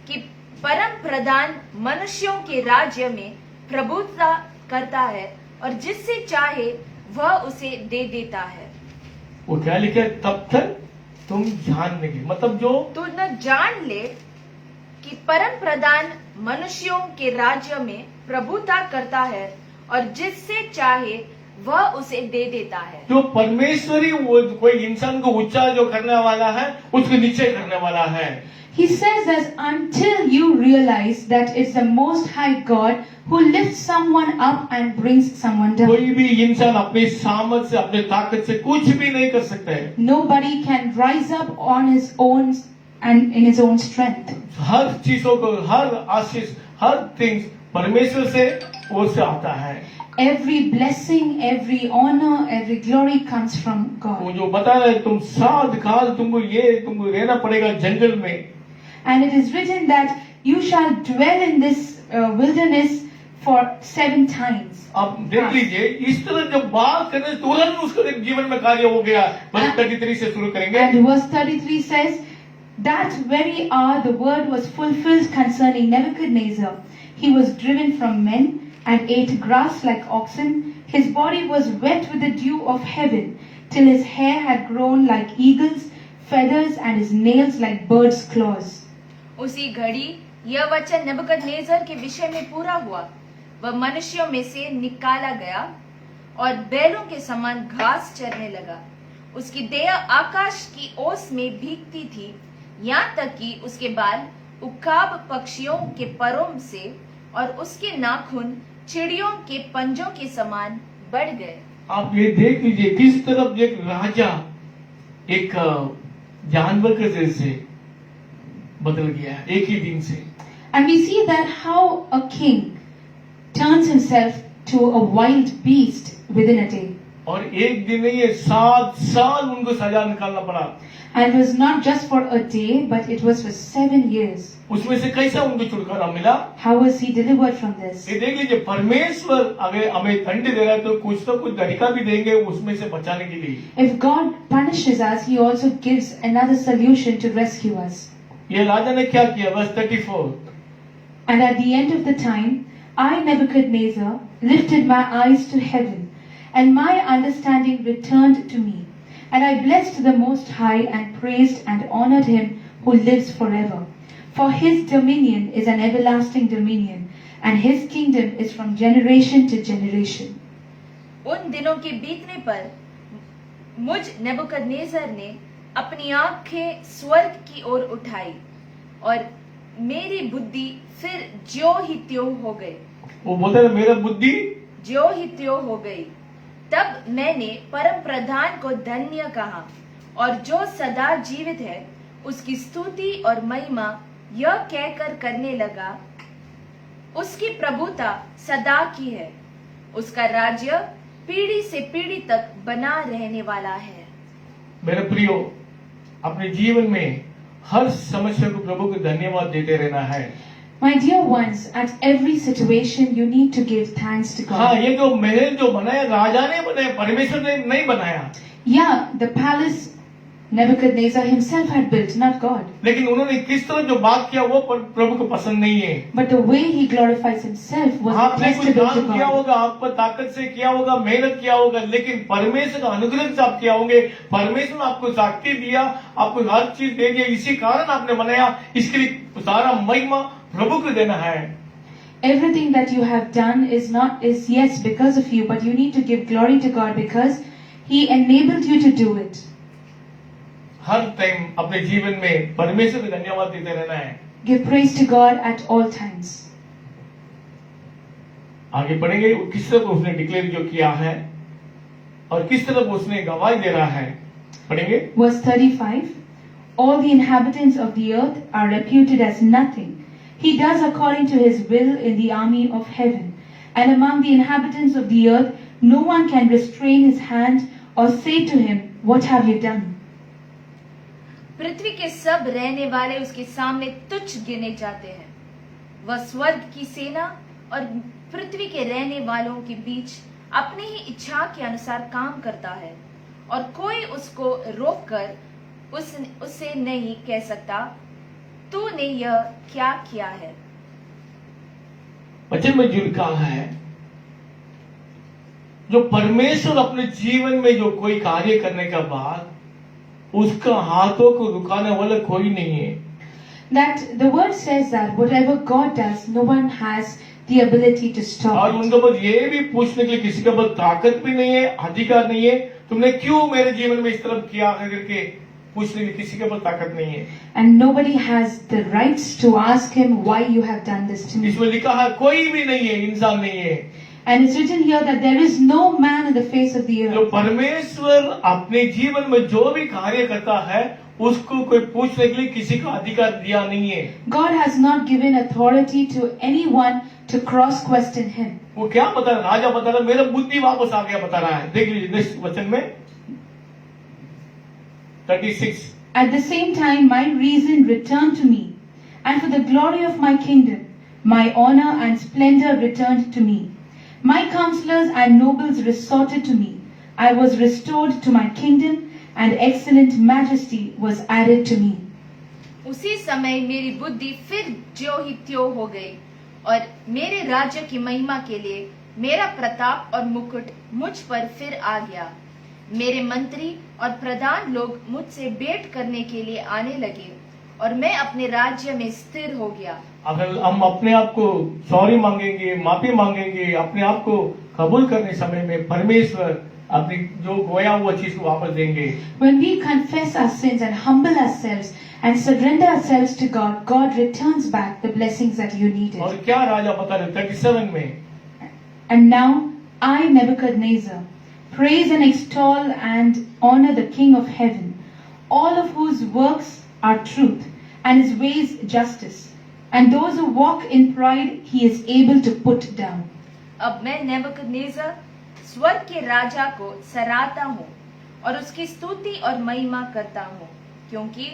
कि परम प्रधान मनुष्यों के राज्य में प्रभुता करता है और जिससे चाहे वह उसे दे देता है। वो क्या लिखा है, तब तक तुम जान नहीं, मतलब जो तू न जान ले कि परम प्रधान मनुष्यों के राज्य में प्रभुता करता है और जिससे चाहे वह उसे दे देता है। जो परमेश्वरी वो कोई इंसान को ऊंचा जो करने वाला है, उसको नीचे करने वाला है। He says that until you realize that it's the Most High God who lifts someone up and brings someone down. कोई भी इंसान अपनी सामर्थ से, अपने ताकत से कुछ भी नहीं कर सकता है। Nobody can rise up on his own and in his own strength. हर चीजों को, हर आशीष, हर थिंग्स परमेश्वर से ओर से आता है। Every blessing, every honor, every glory comes from वो God. जो बता रहे, तुम 7 काल तुमको रहना पड़ेगा जंगल में। And it is written that you shall dwell in this wilderness for 7 times. अब देख लीजिए, इस तरह जब बात करने तुरंत उसका जीवन में कार्य हो गया। वर्ष 33 से शुरू करेंगे। And verse 33 says, that very hour the word was fulfilled concerning Nebuchadnezzar. He was driven from men and ate grass like oxen. His body was wet with the dew of heaven, till his hair had grown like eagle's feathers and his nails like bird's claws. उसी घड़ी यह वचन नबूकदनेस्सर के विषय में पूरा हुआ। वह मनुष्यों में से निकाला गया और बैलों के समान घास चरने लगा। उसकी देह आकाश की ओस में भीगती थी, यहाँ तक कि उसके बाल उकाब पक्षियों के परों से और उसके नाखून चिड़ियों के पंजों के समान बढ़ गए। आप ये देख लीजिए, किस तरफ एक राजा एक जानवर के जैसे बदल गया है एक ही दिन से। And we see that how a king turns himself to a wild beast within a day. और एक दिन नहीं, ये 7 साल उनको सजा निकालना पड़ा। And it was not just for a day, but it was for 7 years. उसमें से कैसा उनको छुटकारा मिला? How was he delivered from this? ये देख लीजिए, परमेश्वर अगर हमें दंड दे रहा है तो कुछ तो कुछ तरीका भी देंगे उसमें से बचाने के लिए। If God punishes us, he also gives another solution to rescue us. ये राजा ने क्या किया? वर्ष 34, And at the end of the time, I, Nebuchadnezzar, lifted my eyes to heaven, and my understanding returned to me. And I blessed the Most High and praised and honored him who lives forever. For his dominion is an everlasting dominion, and his kingdom is from generation to generation. उन दिनों के बीतने पर मुझ Nebuchadnezzar ने अपनी आंखें स्वर्ग की ओर उठाई और मेरी बुद्धि फिर ज्यों ही त्यों हो गई। वो बोलते हैं मेरा बुद्धि ज्यों ही त्यों हो गई। तब मैंने परम प्रधान को धन्य कहा और जो सदा जीवित है उसकी स्तुति और महिमा यह कहकर करने लगा, उसकी प्रभुता सदा की है, उसका राज्य पीढ़ी से पीढ़ी तक बना रहने वाला है। मेरे प्रियो, अपने जीवन में हर समस्या को प्रभु को धन्यवाद देते रहना है। My dear ones, at every situation you need to give thanks to हाँ, God. ये जो महल जो बनाया राजा ने बनाया, परमेश्वर ने नहीं बनाया। Yeah, the palace Nebuchadnezzar himself had built, not God. लेकिन उन्होंने किस तरह जो बात किया वो प्रभु को पसंद नहीं है। But the way he glorifies himself was आपने कुछ detestable to काम किया God. होगा, आप पर ताकत से किया होगा, मेहनत किया होगा, लेकिन परमेश्वर का अनुग्रह से आप किया होंगे। परमेश्वर ने आपको शक्ति दिया, आपको हर चीज दे दिया, इसी कारण आपने बनाया। इसके लिए सारा महिमा प्रभु को देना है। Everything that you have done is yes because of you, but you need to give glory to God because he enabled you to do it. Her time अपने जीवन में परमेश्वर को धन्यवाद देते रहना है। Give praise to God at all times. आगे बढ़ेंगे, किस तरह उसने डिक्लेयर जो किया है और किस तरह उसने गवाही दे रहा है, पढ़ेंगे। Verse 35. All the inhabitants of the earth are reputed as nothing. He does according to his will in the army of heaven. And among the inhabitants of the earth, no one can restrain his hand or say to him, "What have you done?" पृथ्वी के सब रहने वाले उसके सामने तुच्छ गिने जाते हैं। वह स्वर्ग की सेना और पृथ्वी के रहने वालों के बीच अपनी ही इच्छा के अनुसार काम करता है और कोई उसको रोककर उससे नहीं कह सकता, तूने यह क्या किया है। वचन में जो लिखा है, जो परमेश्वर अपने जीवन में जो कोई कार्य करने के बाद उसका हाथों को रुकाने वाला कोई नहीं है। That the word says that whatever God does, no one has the ability to और stop it. उनके पास ये भी पूछने के लिए किसी के पास ताकत भी नहीं है, अधिकार नहीं है, तुमने क्यों मेरे जीवन में इस तरह किया करके पूछने के लिए किसी के पास ताकत नहीं है। And nobody has the rights to ask him why you have done this to me. इसमें लिखा है कोई भी नहीं है, इंसान नहीं है। And it's written here that there is no man in the face of the जो earth. परमेश्वर अपने जीवन में जो भी कार्य करता है उसको कोई पूछने के लिए किसी का अधिकार दिया नहीं है। God has not given authority to anyone to cross question him. वो क्या बता रहा, राजा बता रहा मेरा बुद्धि वापस आ गया बता रहा है। देख लीजिए नेक्स्ट वचन में 36। At the same time, my reason returned to me, and for the glory of my kingdom, my honor and splendor returned to me. My counselors and nobles resorted to me. I was restored to my kingdom, and excellent majesty was added to me. उसी समय मेरी बुद्धि फिर ज्यों ही त्यों हो गई और मेरे राज्य की महिमा के लिए मेरा प्रताप और मुकुट मुझ पर फिर आ गया। मेरे मंत्री और प्रधान लोग मुझसे भेंट करने के लिए आने लगे और मैं अपने राज्य में स्थिर हो गया। अगर हम अपने आप को सॉरी मांगेंगे, माफी मांगेंगे, अपने आप को कबूल करने समय में परमेश्वर अपनी जो गोया हुआ चीज को वापस देंगे। When we confess our sins and humble ourselves and surrender ourselves to God, God returns back the blessings that you needed. और क्या राजा बता रहे 37 में, And now I, Nebuchadnezzar, praise and extol and honor the King of heaven, all of whose works are truth and his ways justice, and those who walk in pride he is able to put down. अब मैं Nebuchadnezzar स्वर्ग के राजा को सराहता हूँ और उसकी स्तुति और महिमा करता हूँ, क्योंकि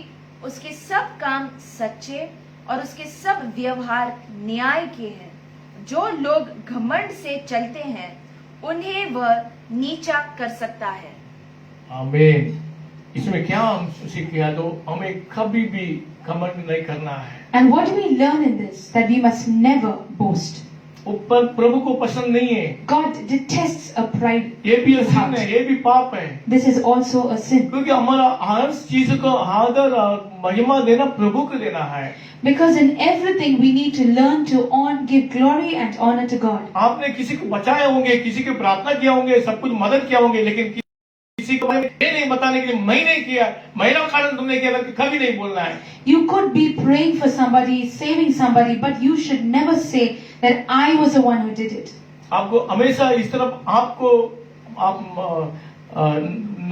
उसके सब काम सच्चे और उसके सब व्यवहार न्याय के हैं। जो लोग घमंड से चलते हैं उन्हें वह नीचा कर सकता है। आमीन। इसमें क्या हम सीख गया, तो हमें कभी भी घमंड नहीं करना है। And what do we learn in this? That we must never boast. प्रभु को पसंद नहीं है। God detests a pride ये भी sin heart. है, ये भी पाप है, This is also a sin. क्योंकि हमारा हर चीज को आदर और महिमा देना प्रभु को देना है। Because in everything we need to learn to give glory and honor to God. आपने किसी को बचाए होंगे, किसी की प्रार्थना किया होंगे, सब कुछ मदद किया होंगे, लेकिन किसी को ये नहीं बताने के लिए मैं नहीं किया, मेरा कारण तुमने किया करके कभी नहीं बोलना है। You could be praying for somebody, saving somebody, but you should never say that I was the one who did it. आपको हमेशा इस तरफ आपको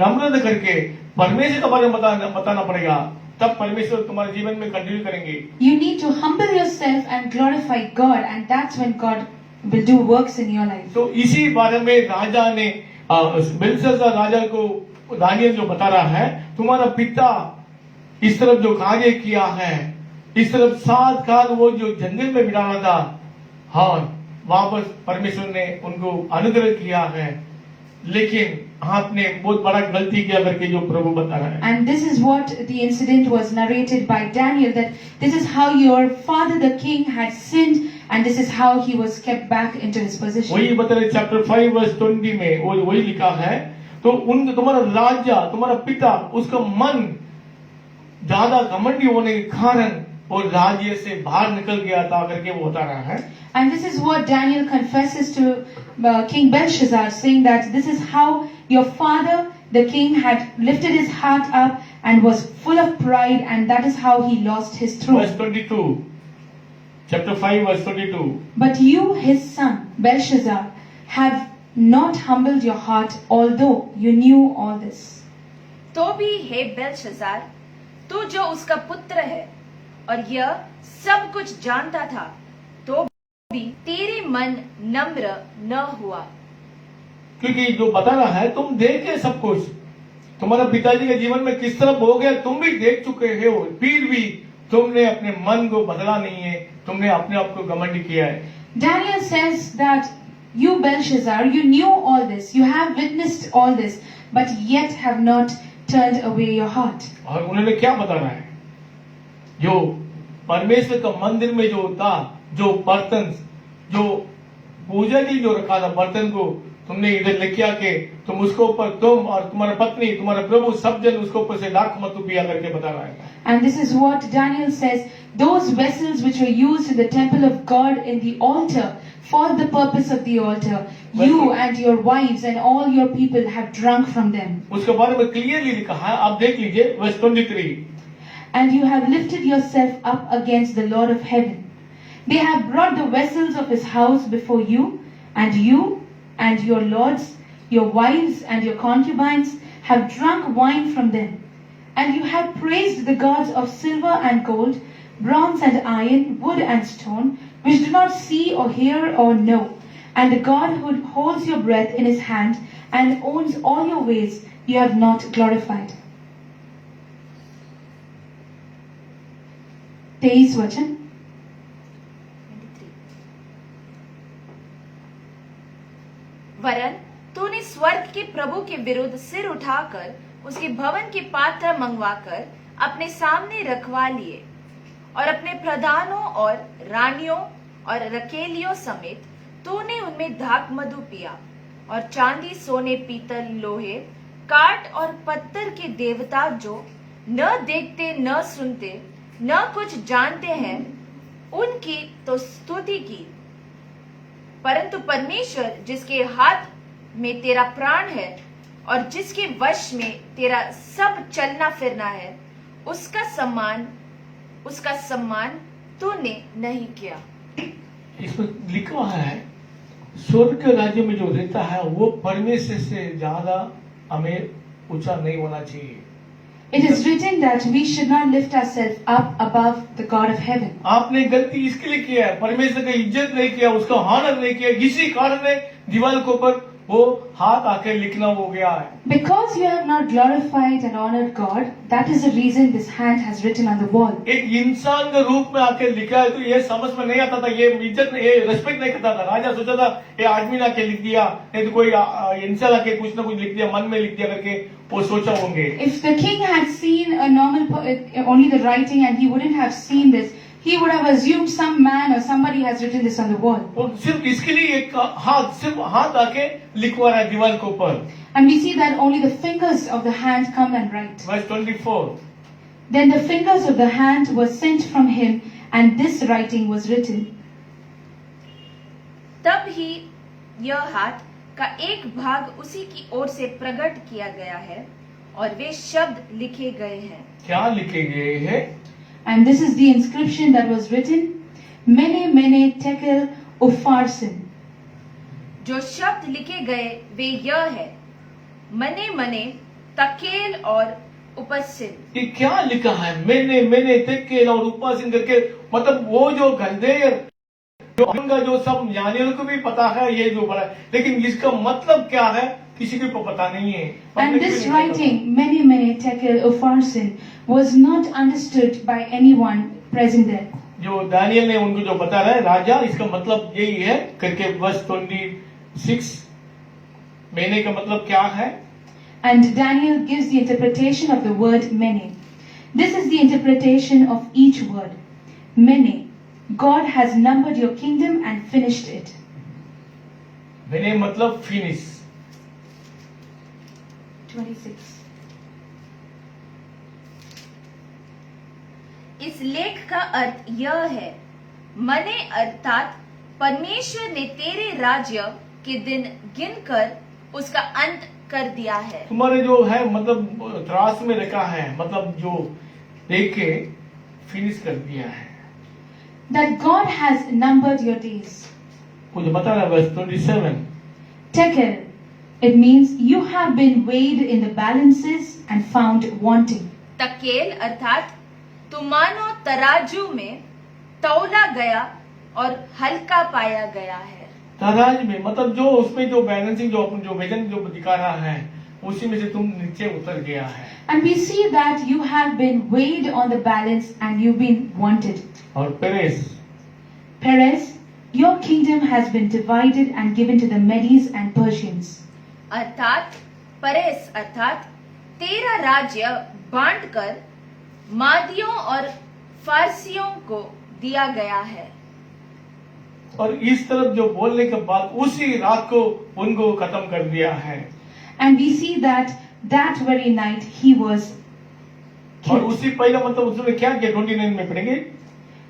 नम्रता करके परमेश्वर के बारे में बताना पड़ेगा, तब परमेश्वर तुम्हारे जीवन में कंटिन्यू करेंगे। You need to humble yourself and glorify God, and that's when God will do works in your life. तो इसी बारे में राजा ने बेलशस्सर राजा को दानियल जो बता रहा है, तुम्हारा पिता इस तरफ जो कार्य किया है, इस तरफ 7 साल वो जो जंगल में बिताना था, हाँ वापस परमेश्वर ने उनको अनुग्रह किया है, लेकिन आपने बहुत बड़ा गलती किया करके जो प्रभु बता रहा है। And this is what the incident was narrated by Daniel, that this is how your father the king had sinned, and this is how he was kept back into his position. वही बता रहे chapter 5 verse 20 में वही लिखा है, तो उन तुम्हारा राजा तुम्हारा पिता उसका मन ज्यादा घमंडी होने के कारण और राज्य से बाहर निकल गया था करके वो बता रहा है। And this is what Daniel confesses to King Belshazzar, saying that this is how your father the king had lifted his heart up and was full of pride, and that is how he lost his throne. Verse 22, chapter 5 verse 22. But you, his son Belshazzar, have not humbled your heart, although you knew all this. तो भी हे Belshazzar, तू जो उसका पुत्र है और यह सब कुछ जानता था, तो भी तेरे मन नम्र न हुआ। क्योंकि जो बता रहा है तुम देखे सब कुछ, तुम्हारा पिताजी के जीवन में किस तरह हो गया तुम भी देख चुके हो, फिर भी तुमने अपने मन को बदला नहीं है, तुमने अपने आप को घमंड किया है। Daniel says that you, Belshazzar, you knew all this, you have witnessed all this, but yet have not turned away your heart. और उन्होंने क्या बता रहा है, जो परमेश्वर का मंदिर में जो था, जो बर्तन जो पूजा की जो रखा था बर्तन को तुमने इधर लेके आके तुम उसको ऊपर तुम और तुम्हारा पत्नी तुम्हारा प्रभु सब जन उसको ऊपर से लाख मत पिया करके बता रहा है। And this is what Daniel says, those vessels which were used in the temple of God in the altar for the purpose of the altar, you and your wives and all your people have drunk from them. उसके बारे में clearly लिखा है, आप देख लीजिए verse 23। And you have lifted yourself up against the Lord of heaven. They have brought the vessels of his house before you and your lords, your wives and your concubines have drunk wine from them. And you have praised the gods of silver and gold, bronze and iron, wood and stone, which do not see or hear or know. And the God who holds your breath in his hand and owns all your ways, you have not glorified. 23 वचन। वरन तूने स्वर्ग के प्रभु के विरुद्ध सिर उठाकर उसके भवन के पात्र मंगवाकर अपने सामने रखवा लिए, और अपने प्रधानों और रानियों और रकेलियों समेत तूने उनमें धाक मधु पिया, और चांदी सोने पीतल लोहे काठ और पत्थर के देवता जो न देखते न सुनते न कुछ जानते हैं उनकी तो स्तुति की, परंतु परमेश्वर जिसके हाथ में तेरा प्राण है और जिसके वश में तेरा सब चलना फिरना है, उसका सम्मान तूने नहीं किया। इसमें लिखा है स्वर्ग के राज्य में जो रहता है वो परमेश्वर से ज्यादा हमें ऊंचा नहीं होना चाहिए। It is written that we should not lift ourselves up above the God of heaven. आपने गलती इसके लिए किया है, परमेश्वर का इज्जत नहीं किया, उसका ऑनर नहीं किया, इसी कारण ने दीवार के ऊपर वो हाथ आके लिखना हो गया है। Because you have not glorified and honored God, that is the reason this hand has written on the wall. एक इंसान के रूप में आके लिखा है, तो ये समझ में नहीं आता था, ये इज्जत ये रेस्पेक्ट नहीं करता था। राजा सोचा था ये आदमी ने आके लिख दिया, नहीं तो कोई इंसान आके कुछ ना कुछ लिख दिया, मन में लिख दिया करके वो सोचा होंगे। If the king had seen a normal, only the writing, and he wouldn't have seen this, he would have assumed some man or somebody has written this on the wall. और सिर्फ इसके लिए एक सिर्फ हाथ आके लिखवा रहा है दीवार के ऊपर। And we see that only the fingers of the hand come and write. Verse 24. Then the fingers of the hand were sent from him, and this writing was written. तब ही यह हाथ का एक भाग उसी की ओर से प्रकट किया गया है और वे शब्द लिखे गए हैं। क्या लिखे गए हैं? And this is the inscription that was written, Mene Mene Tekel Upharsin. जो शब्द लिखे गए वे यह है, मने मने तकेल और उपस्सिन। ये क्या लिखा है? मैंने तेकेल और उपासिन करके, मतलब वो जो गंधेर जो सब ज्ञानियों को भी पता है ये जो बड़ा, लेकिन इसका मतलब क्या है किसी को पता नहीं है। And this writing, Mene Mene Tekel Upharsin, was not understood by anyone present there. जो दानियल ने उनको जो बता रहा है राजा, इसका मतलब यही है करके वर्स 26 महीने का मतलब क्या है? And Daniel gives the interpretation of the word Mene. This is the interpretation of each word. Mene. God has numbered your kingdom and finished it. मैंने मतलब फिनिश। 26. इस लेख का अर्थ यह है, मने अर्थात परमेश्वर ने तेरे राज्य के दिन गिनकर उसका अंत कर दिया है। तुम्हारे जो है मतलब त्रास में रखा है, मतलब जो देख के फिनिश कर दिया है। That God has numbered your days. कुछ बता रहा है verse 27। Tekel. It means you have been weighed in the balances and found wanting. तकेल अर्थात तुमानो तराजू में तौला गया और हल्का पाया गया है। तराज में मतलब जो उसमें जो बैलेंसिंग जो अपन जो वजन जो दिखा रहा है उसी में से तुम नीचे उतर गया है। And we see that you have been weighed on the balance and you've been wanted. और Perez, Perez, your kingdom has been divided and given to the Medes and Persians. अर्थात परेस अर्थात तेरा राज्य बांटकर मादियों और फारसियों को दिया गया है। और इस तरफ जो बोलने के बाद उसी रात को उनको खत्म कर दिया है। And we see that that very night he was और killed. उसी पहले मतलब उसने क्या किया 29 में पढ़ेंगे।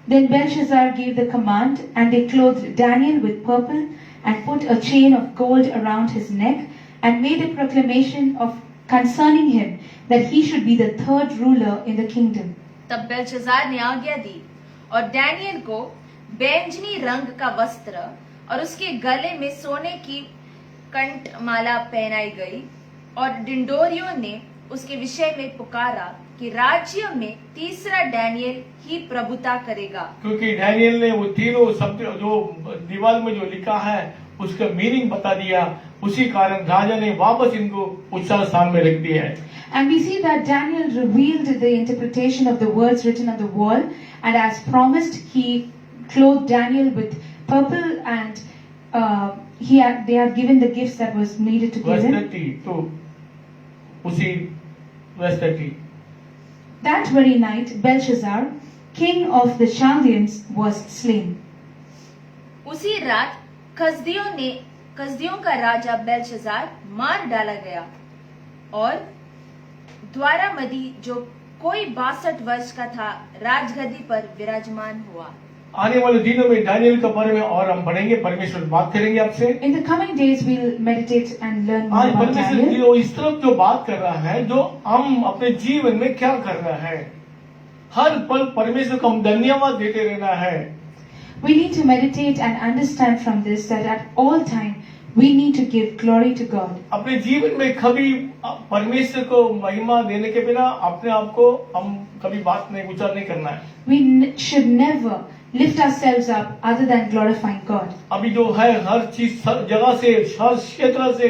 Then Belshazzar gave the command, and they clothed Daniel with purple and put a chain of gold around his neck and made a proclamation of concerning him that he should be the third ruler in the kingdom. तब बेलशजार ने आज्ञा दी और Daniel को बैंजनी रंग का वस्त्र और उसके गले में सोने की कंठमाला पहनाई गई और डिंडोरियों ने उसके विषय में पुकारा कि राज्य में तीसरा डैनियल ही प्रभुता करेगा। क्योंकि डैनियल ने वो तीनों शब्द जो दीवार में जो लिखा है उसका मीनिंग बता दिया, उसी कारण राजा ने वापस इनको उच्च स्थान में रख दिया है। And we see that Daniel revealed the interpretation of the words written on the wall, and as promised, he clothed Daniel with purple, and they have given the gifts that was needed to give Verse him. 30 तो उसी verse 30 That very night, Belshazzar, king of the Chaldeans, was slain. उसी रात कसदियों का राजा बेलशजार मार डाला गया और द्वारामदी जो कोई 62 वर्ष का था राजगद्दी पर विराजमान हुआ। आने वाले दिनों में डैनियल के बारे में और हम पढ़ेंगे, परमेश्वर बात करेंगे आपसे। In the coming days, we'll meditate and learn more आज about परमेश्वर Daniel. जो इस तरफ जो बात कर रहा है, जो हम अपने जीवन में क्या कर रहा है, हर पल परमेश्वर को हम धन्यवाद देते रहना है। We need to meditate and understand from this that at all time we need to give glory to God. अपने जीवन में कभी परमेश्वर को महिमा देने के बिना अपने आप को हम कभी बात नहीं उच्चार नहीं करना है। We should never lift ourselves up other than glorifying God. अभी जो है हर चीज जगह से हर क्षेत्र से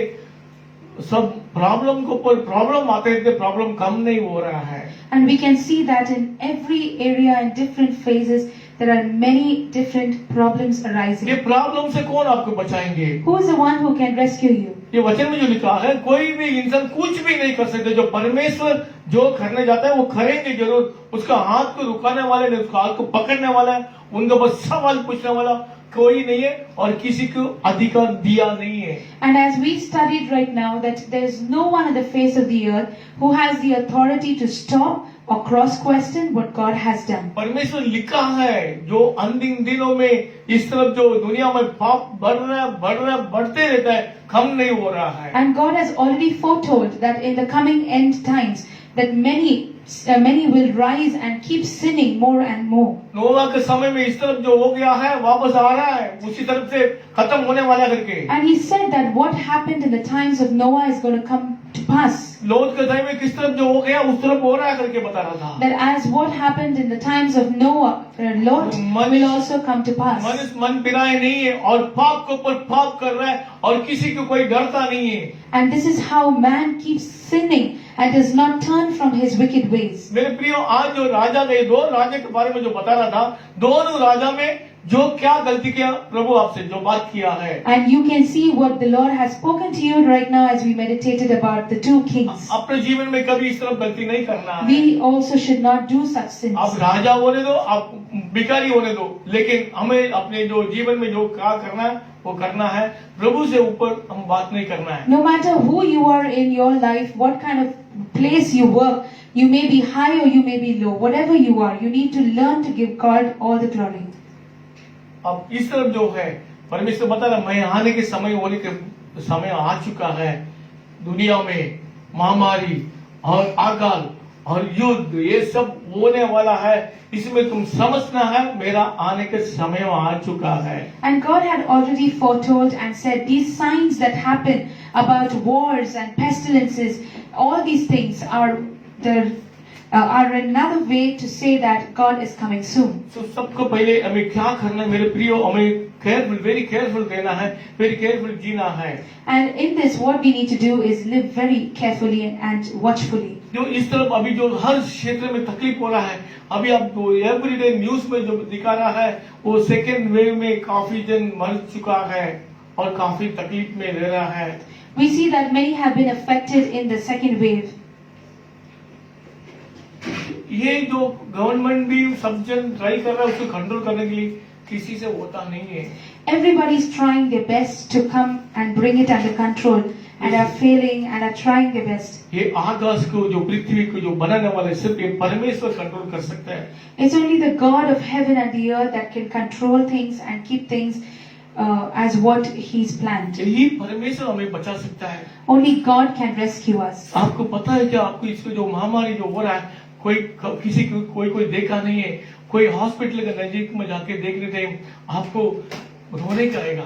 सब प्रॉब्लम को पर प्रॉब्लम आते रहते, प्रॉब्लम कम नहीं हो रहा है। And we can see that in every area and different phases there are many different problems ये arising. प्रॉब्लम से कौन आपको बचाएंगे? Who is the one who can rescue you? ये वचन में जो लिखा है, कोई भी इंसान कुछ भी नहीं कर सकते। जो परमेश्वर जो करने जाता है वो करेंगे जरूर। उसका हाथ को रुकाने वाले नहीं, उसका हाथ को पकड़ने वाला है, उनके पास सवाल पूछने वाला कोई नहीं है और किसी को अधिकार दिया नहीं है। And as we studied right now, that there is no one on the face of the earth who has the authority to stop or cross-question what God has done. परमेश्वर लिखा है जो अंतिम दिनों में इस तरफ जो दुनिया में पाप बढ़ते रहता है, कम नहीं हो रहा है। And God has already foretold that in the coming end times, that many will rise and keep sinning more and more. नोवा के समय में इस तरफ जो हो गया है वापस आ रहा है, उसी तरफ से खत्म होने वाला करके। And he said that what happened in the times of Noah is going to come to pass. लोट के समय में किस तरफ जो हो गया उस तरफ हो रहा है करके बता रहा था। That as what happened in the times of Noah, Lot will also come to pass. मनुष्य मन पिराए नहीं है और पाप के ऊपर पाप कर रहा है और किसी को कोई डरता नहीं है। And this is how man keeps sinning and does not turn from his wicked ways. मेरे प्रियो, आज जो राजा गए, दो राजा के बारे में जो बता रहा था, दोनों राजा में जो क्या गलती किया, प्रभु आपसे जो बात किया है। And you can see what the Lord has spoken to you right now as we meditated about the two kings. अपने जीवन में कभी इस तरफ गलती नहीं करना है। We also should not do such sins. आप राजा होने दो, आप भिखारी होने दो, लेकिन हमें अपने जो जीवन में जो क्या करना है वो करना है। प्रभु से ऊपर हम बात नहीं करना है। No matter who you are in your life, what kind of place you work, you may be high or you may be low. Whatever you are, you need to learn to give God all the glory. अब इस तरफ जो है परमेश्वर बता रहा, मैं आने के समय होने के समय आ चुका है। दुनिया में महामारी और अकाल और युद्ध ये सब होने वाला है, इसमें तुम समझना है मेरा आने के समय आ चुका है। And God had already foretold and said these signs that happen about wars and pestilences, all these things are another way to say that God is coming soon. तो सबको पहले हमें क्या करना है मेरे प्रियो, हमें केयरफुल, वेरी केयरफुल रहना है, वेरी केयरफुल जीना है। And in this, what we need to do is live very carefully and watchfully. जो इस तरफ अभी जो हर क्षेत्र में तकलीफ हो रहा है, अभी आप एवरीडे न्यूज में जो दिखा रहा है वो सेकेंड वेव में काफी जन मर चुका है और काफी तकलीफ में रह रहा है। We see that many have been affected in the second wave. ये जो गवर्नमेंट भी सब जन ट्राई कर रहा है उसको कंट्रोल करने के लिए, किसी से होता नहीं है। Everybody is trying their best to come and bring it under control and are failing and are trying their best. ये आकाश को जो पृथ्वी को जो बनाने वाले सिर्फ ये परमेश्वर कंट्रोल कर सकता है। It's only the God of heaven and the earth that can control things and keep things as what He's planned. यही परमेश्वर हमें बचा सकता है। Only God can rescue us. आपको पता है कि आपको इसको जो महामारी जो हो रहा है, कोई किसी को कोई देखा नहीं है, कोई हॉस्पिटल के नजदीक में जाके देखने टाइम आपको रोने का आएगा।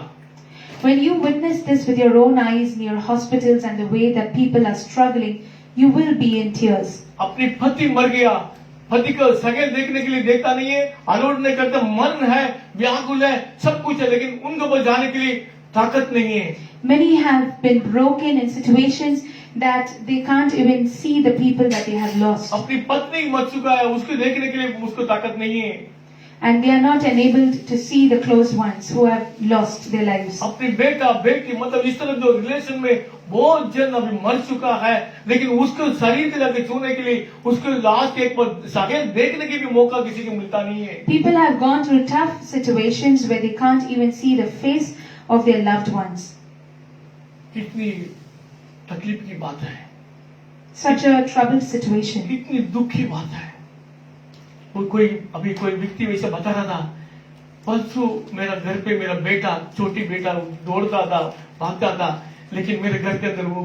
When you witness this with your own eyes near hospitals and the way that people are struggling, you will be in tears. अपनी पति मर गया, पति को सगे देखने के लिए देखता नहीं है, अलोड नहीं करता, मन है, व्याकुल है, सब कुछ है, लेकिन उनको बचाने के लिए ताकत नहीं है। Many have been broken in situations that they can't even see the people that they have lost. अपनी पत्नी मर चुका है, उसको देखने के लिए उसको ताकत नहीं है। And they are not enabled to see the close ones who have lost their lives. अपनी बेटा बेटी मतलब इस तरह जो रिलेशन में बहुत जन अभी मर चुका है, लेकिन उसको शरीर के जाके छूने के लिए उसको लास्ट एक पर सगे देखने के भी मौका किसी को मिलता नहीं है। People have gone through tough situations where they can't even see the face of their loved ones. कितनी तकलीफ की बात है, Such a troubled situation. कितनी दुख की बात है। कोई व्यक्ति वैसे बता रहा था, परसों मेरा घर पे मेरा बेटा, छोटी बेटा दौड़ता था, भागता था, लेकिन मेरे घर के अंदर वो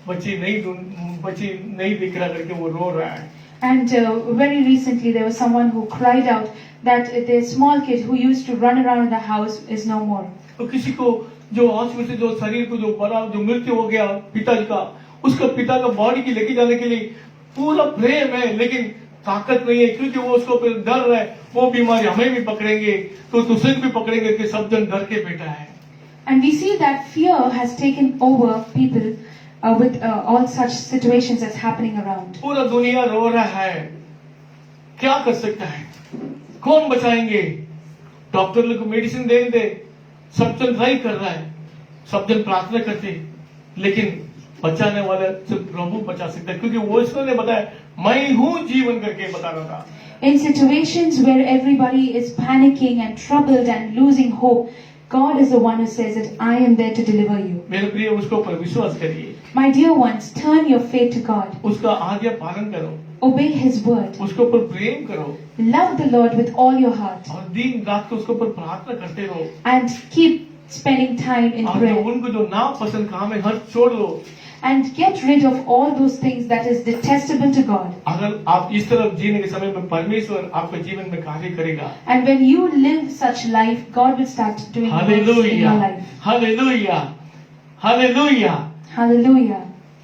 बच्ची नहीं दिख रहा करके वो रो रहा है। And very recently there was someone who cried out that the small kid who used to run around the house is no more. तो किसी को जो हॉस्पिटल जो शरीर को जो बड़ा जो मृत्यु हो गया पिताजी का, उसका पिता का बॉडी की लेके जाने के लिए पूरा प्रेम है, लेकिन ताकत नहीं है, क्योंकि वो उसको फिर डर है वो बीमारी हमें भी पकड़ेंगे तो दूसरे भी पकड़ेंगे कि सब जन डर के बैठा है। And we see that fear has taken over people with all such situations that's happening around. पूरा दुनिया रो रहा है, क्या कर सकता है, कौन बचाएंगे? डॉक्टर लोग मेडिसिन दे सब जन ट्राई कर रहा है, सब जन प्रार्थना करते, लेकिन बचाने वाला सिर्फ प्रभु बचा सकता है, क्योंकि वो उसने बताया मैं हूं जीवन करके बता रहा था। In situations where everybody is panicking and troubled and losing hope, God is the one who says that I am there to deliver you. मेरे प्रिय, उसके ऊपर विश्वास करिए, My dear ones, turn your faith to God. उसका आज्ञा पालन करो, Obey His word. उसके ऊपर प्रेम करो, Love the Lord with all your heart. और दिन रात को उसके ऊपर प्रार्थना करते रहो, And keep spending time in और prayer. उनको जो ना पसंद काम है हर छोड़ दो। And get rid of all those things that is detestable to God. अगर आप इस तरफ जीने के समय में परमेश्वर आपके जीवन में कार्य करेगा। And when you live such life, God will start doing works in your hallelujah, life. Hallelujah, hallelujah. Hallelujah.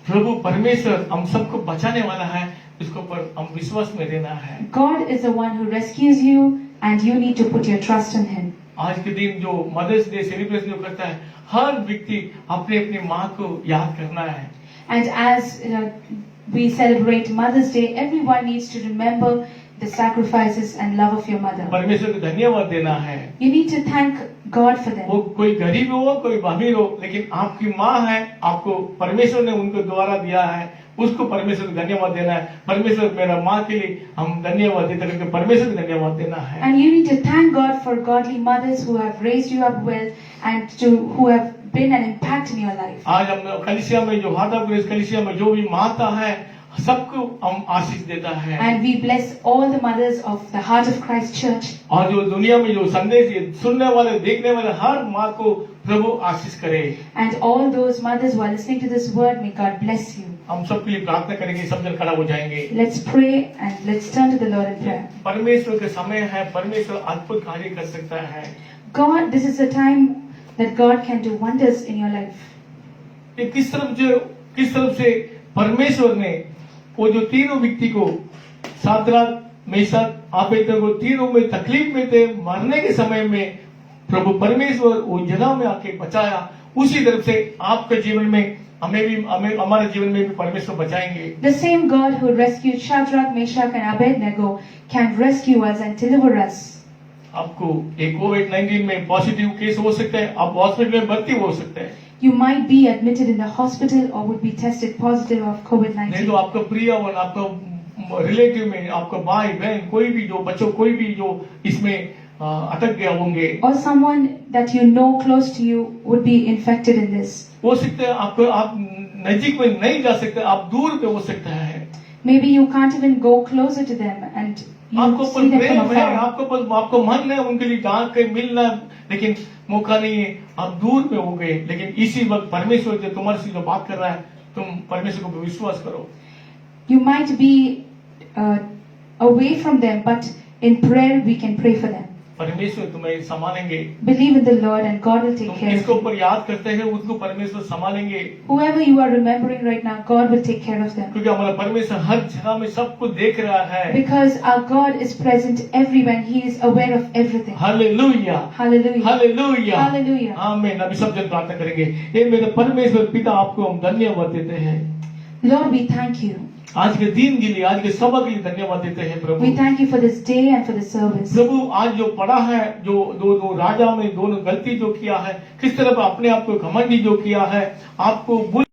प्रभु परमेश्वर हम सबको बचाने वाला है, इसके ऊपर हम विश्वास में रहना है। God is the one who rescues you, and you need to put your trust in Him. आज के दिन जो मदर्स डे सेलिब्रेशन जो करता है, हर व्यक्ति अपने अपनी माँ को याद करना है। And as we celebrate Mother's Day, everyone needs to remember the sacrifices and love of your mother. परमेश्वर को धन्यवाद देना है। You need to thank God for वो them. कोई गरीब हो कोई अमीर हो, लेकिन आपकी माँ है, आपको परमेश्वर ने उनको द्वारा दिया है, उसको परमेश्वर को धन्यवाद देना है। परमेश्वर मेरा माँ के लिए हम धन्यवाद देते करके परमेश्वर को धन्यवाद देना है। And you need to thank God for godly mothers who have raised you up well and who have been an impact in your life. आज हम कलिसिया में जो हाथा प्रेस कलिसिया में जो भी माता है सबको हम आशीष देता है। And we bless all the mothers of the Heart of Christ Church. और जो दुनिया में जो संदेश ये सुनने वाले देखने वाले हर माँ को प्रभु आशीष करे। And all those mothers who are listening to this word, may God bless you. हम सबके लिए प्रार्थना करेंगे, सब जन खड़ा हो जाएंगे। Let's pray and let's turn to the Lord in prayer. परमेश्वर का समय है, परमेश्वर अद्भुत कार्य कर सकता है। God, this is a time that God can do wonders in your life. ये किस तरफ से परमेश्वर ने वो जो तीनों व्यक्ति को सादराक, मेशक, अबेदनगो तीनों में तकलीफ में थे, मरने के समय में प्रभु परमेश्वर वो जगह में आके बचाया, उसी तरफ से आपके जीवन में हमें हमारे जीवन में भी परमेश्वर बचाएंगे। The same God who rescued Shadrach, Meshach and Abednego can rescue us and deliver us. आपको एक कोविड-19 में पॉजिटिव केस हो सकता है, आप हॉस्पिटल में भर्ती हो सकते हैं। You might be admitted in the hospital or would be tested positive of नहीं COVID-19. तो आपका प्रिय और आपका रिलेटिव में आपका भाई बहन कोई भी जो बच्चों कोई भी जो इसमें अटक गया होंगे, Or someone that you know close to you would be infected in this. हो सकता है आपको आप नजदीक में नहीं जा सकते, आप दूर पे हो सकता है। Maybe you can't even go closer to them and आपको you पर see them प्रेम from है, afar. आपको मन है उनके लिए जान के मिलना, लेकिन मौका नहीं है, आप दूर पे हो गए। लेकिन इसी वक्त परमेश्वर जो तुम्हारे से जो बात कर रहा है, तुम परमेश्वर को विश्वास करो। You might be away from them, but in prayer we can pray for them. परमेश्वर तुम्हें संभालेंगे। Believe in the Lord and God will take तुम care of किसके you. ऊपर याद करते हैं उसको परमेश्वर संभालेंगे, Whoever you are remembering right now, God will take care of them. क्योंकि हमारा परमेश्वर हर जगह में सबको देख रहा है। Because our God is present everywhere and He is aware of everything. Hallelujah, Hallelujah. Hallelujah, Hallelujah. आमीन। अभी सब जन प्रार्थना करेंगे। ये मेरे परमेश्वर पिता, आपको हम धन्यवाद देते हैं Lord, we thank you. आज के दिन के लिए, आज के सभा के लिए धन्यवाद देते हैं प्रभु। We thank you for this day and for the service. प्रभु आज जो पढ़ा है, जो दो राजा में दोनों गलती जो किया है, किस तरह अपने आप को घमंडी जो किया है, आपको भूल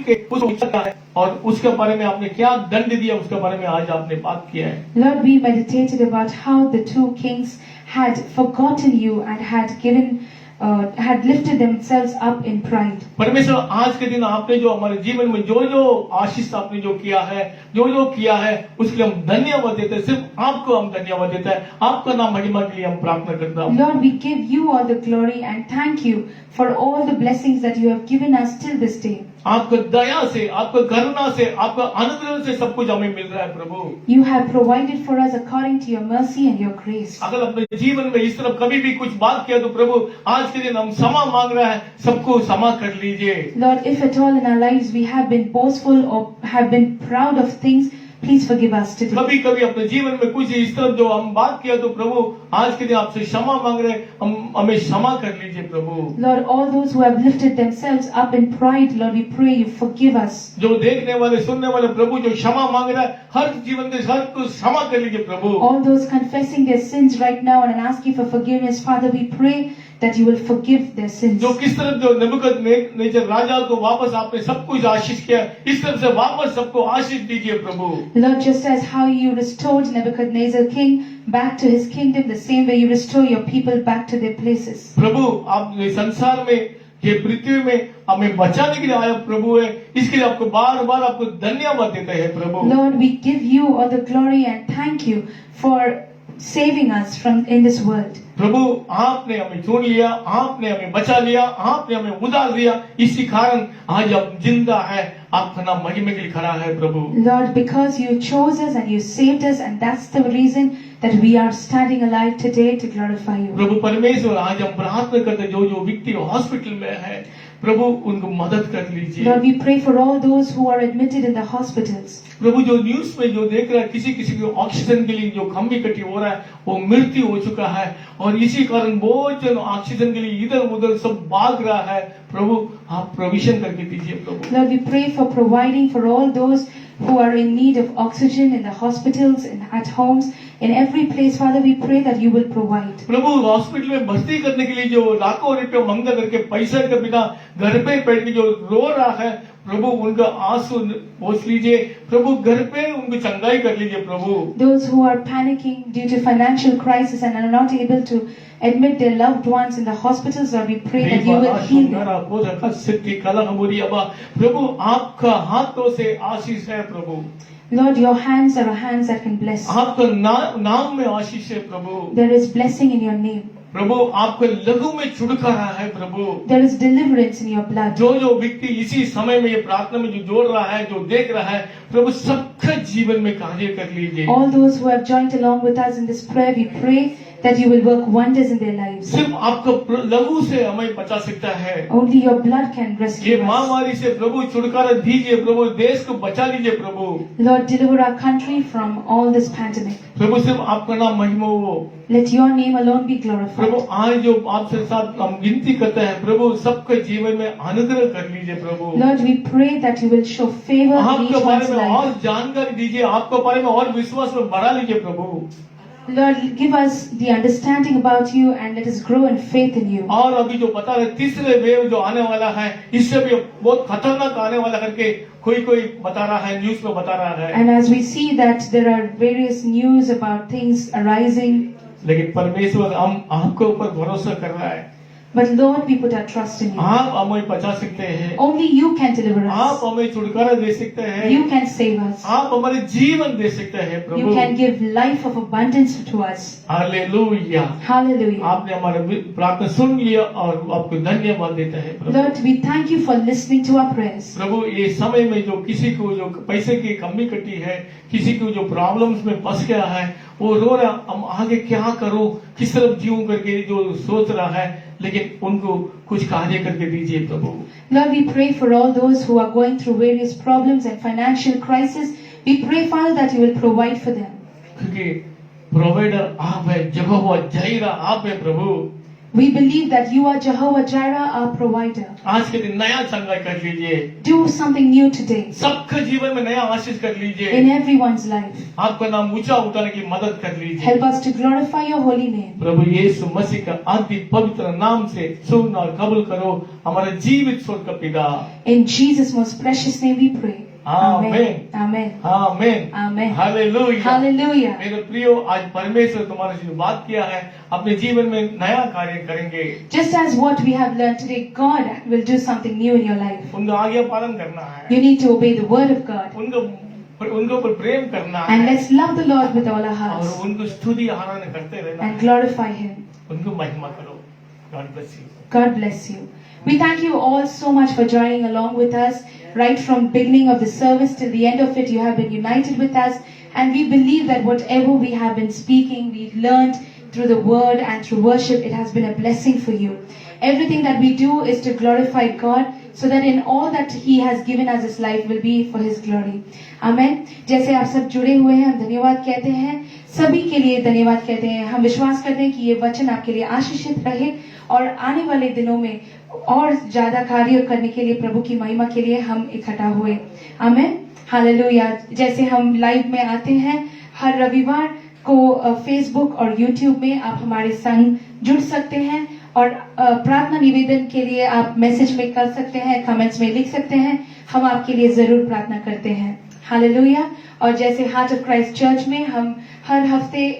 के उसको किया है और उसके बारे में आपने क्या दंड दिया, उसके बारे में आज आपने बात किया है। Lord, we meditated about how the two kings had forgotten you and had lifted themselves up in pride. परमेश्वर आज के दिन आपने जो हमारे जीवन में जो जो आशीष आपने जो किया है, जो जो किया है, उसके लिए हम धन्यवाद देते हैं। सिर्फ आपको हम धन्यवाद देते हैं, आपका नाम महिमा के लिए हम प्रार्थना करते हैं। Lord, we give you all the glory and thank you for all the blessings that you have given us till this day. आपका दया से, आपका करुणा से, आपका अनुग्रह से सब कुछ हमें मिल रहा है प्रभु। You have provided for us according to your mercy and your grace. अगर अपने जीवन में इस तरफ कभी भी कुछ बात किया तो प्रभु आज के दिन हम क्षमा मांग रहे हैं, सबको क्षमा कर लीजिए। Lord, if at all in our lives we have been boastful or have been proud of things, Please forgive us today. कभी कभी अपने जीवन में कुछ इस तरह जो हम बात किया तो प्रभु आज के दिन आपसे क्षमा मांग रहे हैं, हमें क्षमा कर लीजिए प्रभु। Lord, all those who have lifted themselves up in pride, Lord, we pray you forgive us. जो देखने वाले सुनने वाले प्रभु जो क्षमा मांग रहा है, हर जीवन के हर को क्षमा कर लीजिए प्रभु। All those confessing their sins right now and asking for forgiveness, Father, we pray that you will forgive their sins. जो किस तरह जो नेबूकदनेस्सर राजा को वापस आपने सब कुछ आशीष किया, इस तरह से वापस सबको आशीष दीजिए प्रभु। Lord, just as how you restored Nebuchadnezzar king back to his kingdom, the same way you restore your people back to their places. प्रभु आप इस संसार में ये पृथ्वी में हमें बचाने के लिए आया प्रभु है, इसके लिए आपको बार बार आपको धन्यवाद देते हैं प्रभु। Lord, we give you all the glory and thank you for saving us from in this world. प्रभु आपने हमें चुन लिया, आपने हमें बचा लिया, आपने हमें उधार दिया, इसी कारण आज आप जिंदा है, आपका नाम महिमा के लिए खड़ा है प्रभु। Lord, because you chose us and you saved us, and that's the reason that we are standing alive today to glorify you. प्रभु परमेश्वर आज हम प्रार्थना करते जो जो व्यक्ति हॉस्पिटल में है प्रभु उनको मदद कर लीजिए। Lord, we pray for all those who are admitted in the hospitals. प्रभु जो न्यूज में जो देख रहा है किसी किसी को ऑक्सीजन के लिए जो कमी इकट्ठी हो रहा है वो मृत्यु हो चुका है और इसी कारण बहुत जन ऑक्सीजन के लिए इधर उधर सब भाग रहा है, प्रभु आप प्रोविजन करके दीजिए प्रभु। Lord, we pray for providing for all those who are in need of oxygen in the hospitals and at homes, in every place. Father, we pray that you will provide. Prabhu hospital में भर्ती करने के लिए जो लाखों रुपए मंगा करके पैसा के बिना घर पे बैठ के जो रो रहा है प्रभु उनका आंसू पोंछ लीजिए प्रभु, घर पे उनको चंगाई कर लीजिए प्रभु। Those who are panicking due to financial crisis and are not able to admit their loved ones in the hospitals, Lord, we pray that you will heal them. प्रभु आपका हाथों से आशीष है प्रभु। Lord, your hands are hands that can bless. आपका नाम में आशीष है प्रभु। There is blessing in your name. प्रभु आपके लहू में छुटकारा है प्रभु। There is deliverance in your blood. जो जो व्यक्ति इसी समय में ये प्रार्थना में जो जोड़ रहा है जो देख रहा है प्रभु सबका जीवन में कार्य कर लीजिए। All those who have joined along with us in this prayer, we pray that you will work wonders in their lives. सिर्फ आपका लहू से हमें बचा सकता है। Only your blood can ये rescue us. महामारी से प्रभु छुटकारा दीजिए प्रभु, देश को बचा लीजिए प्रभु। Lord, deliver our country from all this pandemic. प्रभु सिर्फ आपका नाम महिमा हो। Let your name alone be glorified. प्रभु आज जो आपसे साथ हम गिनती करते हैं प्रभु सबके जीवन में अनुग्रह कर लीजिए प्रभु। Lord, we pray that you will show favor in आपके each बारे one's में life. और जानकारी दीजिए, आपके बारे में और विश्वास में बढ़ा लीजिए प्रभु। Lord, give us the understanding about you and let us grow in faith in you. और अभी जो बता रहे तीसरे वेव जो आने वाला है इससे भी बहुत खतरनाक आने वाला करके कोई कोई बता रहा है, न्यूज में बता रहा है। And as we see that there are various news about things arising, लेकिन परमेश्वर हम आपके ऊपर भरोसा कर रहा है। but Lord, we put our trust in you. आप हमें बचा सकते हैं, Only you can deliver आप us. हमें छुटकारा दे सकते हैं, You can save us. आप हमारे जीवन दे सकते हैं You Prabhu. can give life of abundance to us. Hallelujah. Hallelujah. आपने हमारे प्रार्थना सुन लिया और आपको धन्यवाद देता है प्रभु। Lord, we thank you for listening to our prayers. प्रभु ये समय में जो किसी को जो पैसे की कमी कटी है, किसी को जो प्रॉब्लम्स में फंस गया है, वो रो रहा हम आगे क्या करूं, किस तरफ जीऊं करके जो सोच रहा है, लेकिन उनको कुछ कार्य करके दीजिए प्रभु। Lord, we pray for all those who are going through various problems and financial crisis. We pray, Father, that you will provide for them. क्योंकि प्रोवाइडर आप है, यहोवा जायरा आप है प्रभु। We believe that you are Jehovah Jireh, our provider. आज के दिन नया चंगाई कर लीजिए, Do something new today सबके जीवन में नया आशीष कर लीजिए, in everyone's life. आपका नाम ऊंचा उठाने की मदद कर लीजिए Help us to glorify your holy name. प्रभु। यीशु मसीह का अति पवित्र नाम से सुन और कबूल करो हमारे जीवित स्वर्ग का पिता। In Jesus' most precious name we pray. Amen. Amen. आमीन। Amen. हालेलुया। Hallelujah. मेरे प्रियो आज परमेश्वर तुम्हारे से बात किया है, अपने जीवन में नया कार्य करेंगे। Just as what we have learned today, God will do something new in your life. उनका आज्ञा पालन करना है, You need to obey the word of God. उनके ऊपर प्रेम करना And है let's love the Lord with all our और hearts उनको स्तुति आराधना करते रहना and है। glorify Him. उनको महिमा करो। God bless you. God bless you. We thank you all so much for joining along with us. Right from beginning of the service till the end of it, you have been united with us. And we believe that whatever we have been speaking, we've learned through the word and through worship, it has been a blessing for you. Everything that we do is to glorify God, so that in all that He has given us His life will be for His glory. Amen. जैसे आप सब जुड़े हुए हैं, हम धन्यवाद कहते हैं, सभी के लिए धन्यवाद कहते हैं। हम विश्वास करते हैं कि ये वचन आपके लिए आशीषित रहे और आने वाले दिनों में और ज्यादा कार्य करने के लिए, प्रभु की महिमा के लिए हम इकट्ठा हुए। आमेन, हालेलुया। जैसे हम लाइव में आते हैं हर रविवार को फेसबुक और यूट्यूब में, आप हमारे संग जुड़ सकते हैं और प्रार्थना निवेदन के लिए आप मैसेज में कर सकते हैं, कमेंट्स में लिख सकते हैं। हम आपके लिए जरूर प्रार्थना करते हैं। हालेलुया। और जैसे हार्ट ऑफ क्राइस्ट चर्च में हम हर हफ्ते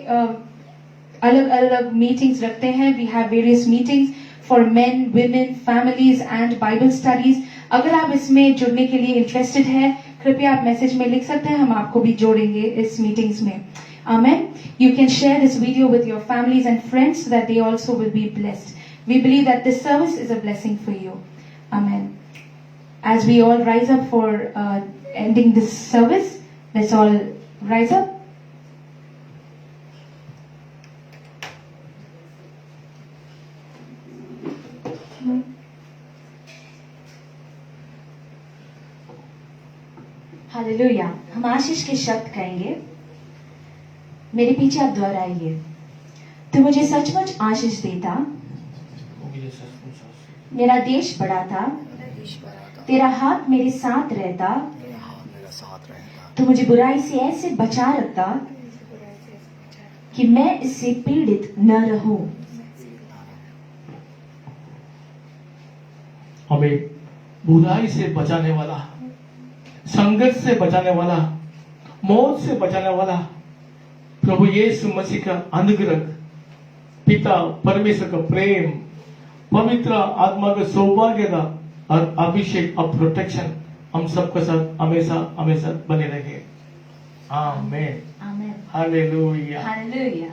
अलग अलग मीटिंग्स रखते हैं। We have various meetings for men, women, families and Bible studies. अगर आप इसमें जुड़ने के लिए इंटरेस्टेड हैं, कृपया आप मैसेज में लिख सकते हैं, हम आपको भी जोड़ेंगे इस मीटिंग्स में। Amen. You can share this video with your families and friends so that they also will be blessed. We believe that this service is a blessing for you. Amen. As we all rise up for ending this service, let's all rise up. Hallelujah. हम आशीष के शब्द कहेंगे। मेरे पीछे आप दोहराइए। तू मुझे सचमुच आशीष देता, मेरा देश बड़ा था, तेरा हाथ मेरे साथ रहता, तू मुझे बुराई से ऐसे बचा रखता कि मैं इससे पीड़ित न रहूं। हमें बुराई से बचाने वाला, संघर्ष से बचाने वाला, मौत से बचाने वाला प्रभु यीशु मसीह का अनुग्रह, पिता परमेश्वर का प्रेम, पवित्र आत्मा का सौभाग्यता और अभिषेक और प्रोटेक्शन हम सबके साथ हमेशा हमेशा बने रहे। आमीन। आमीन। हालेलुया। हालेलुया।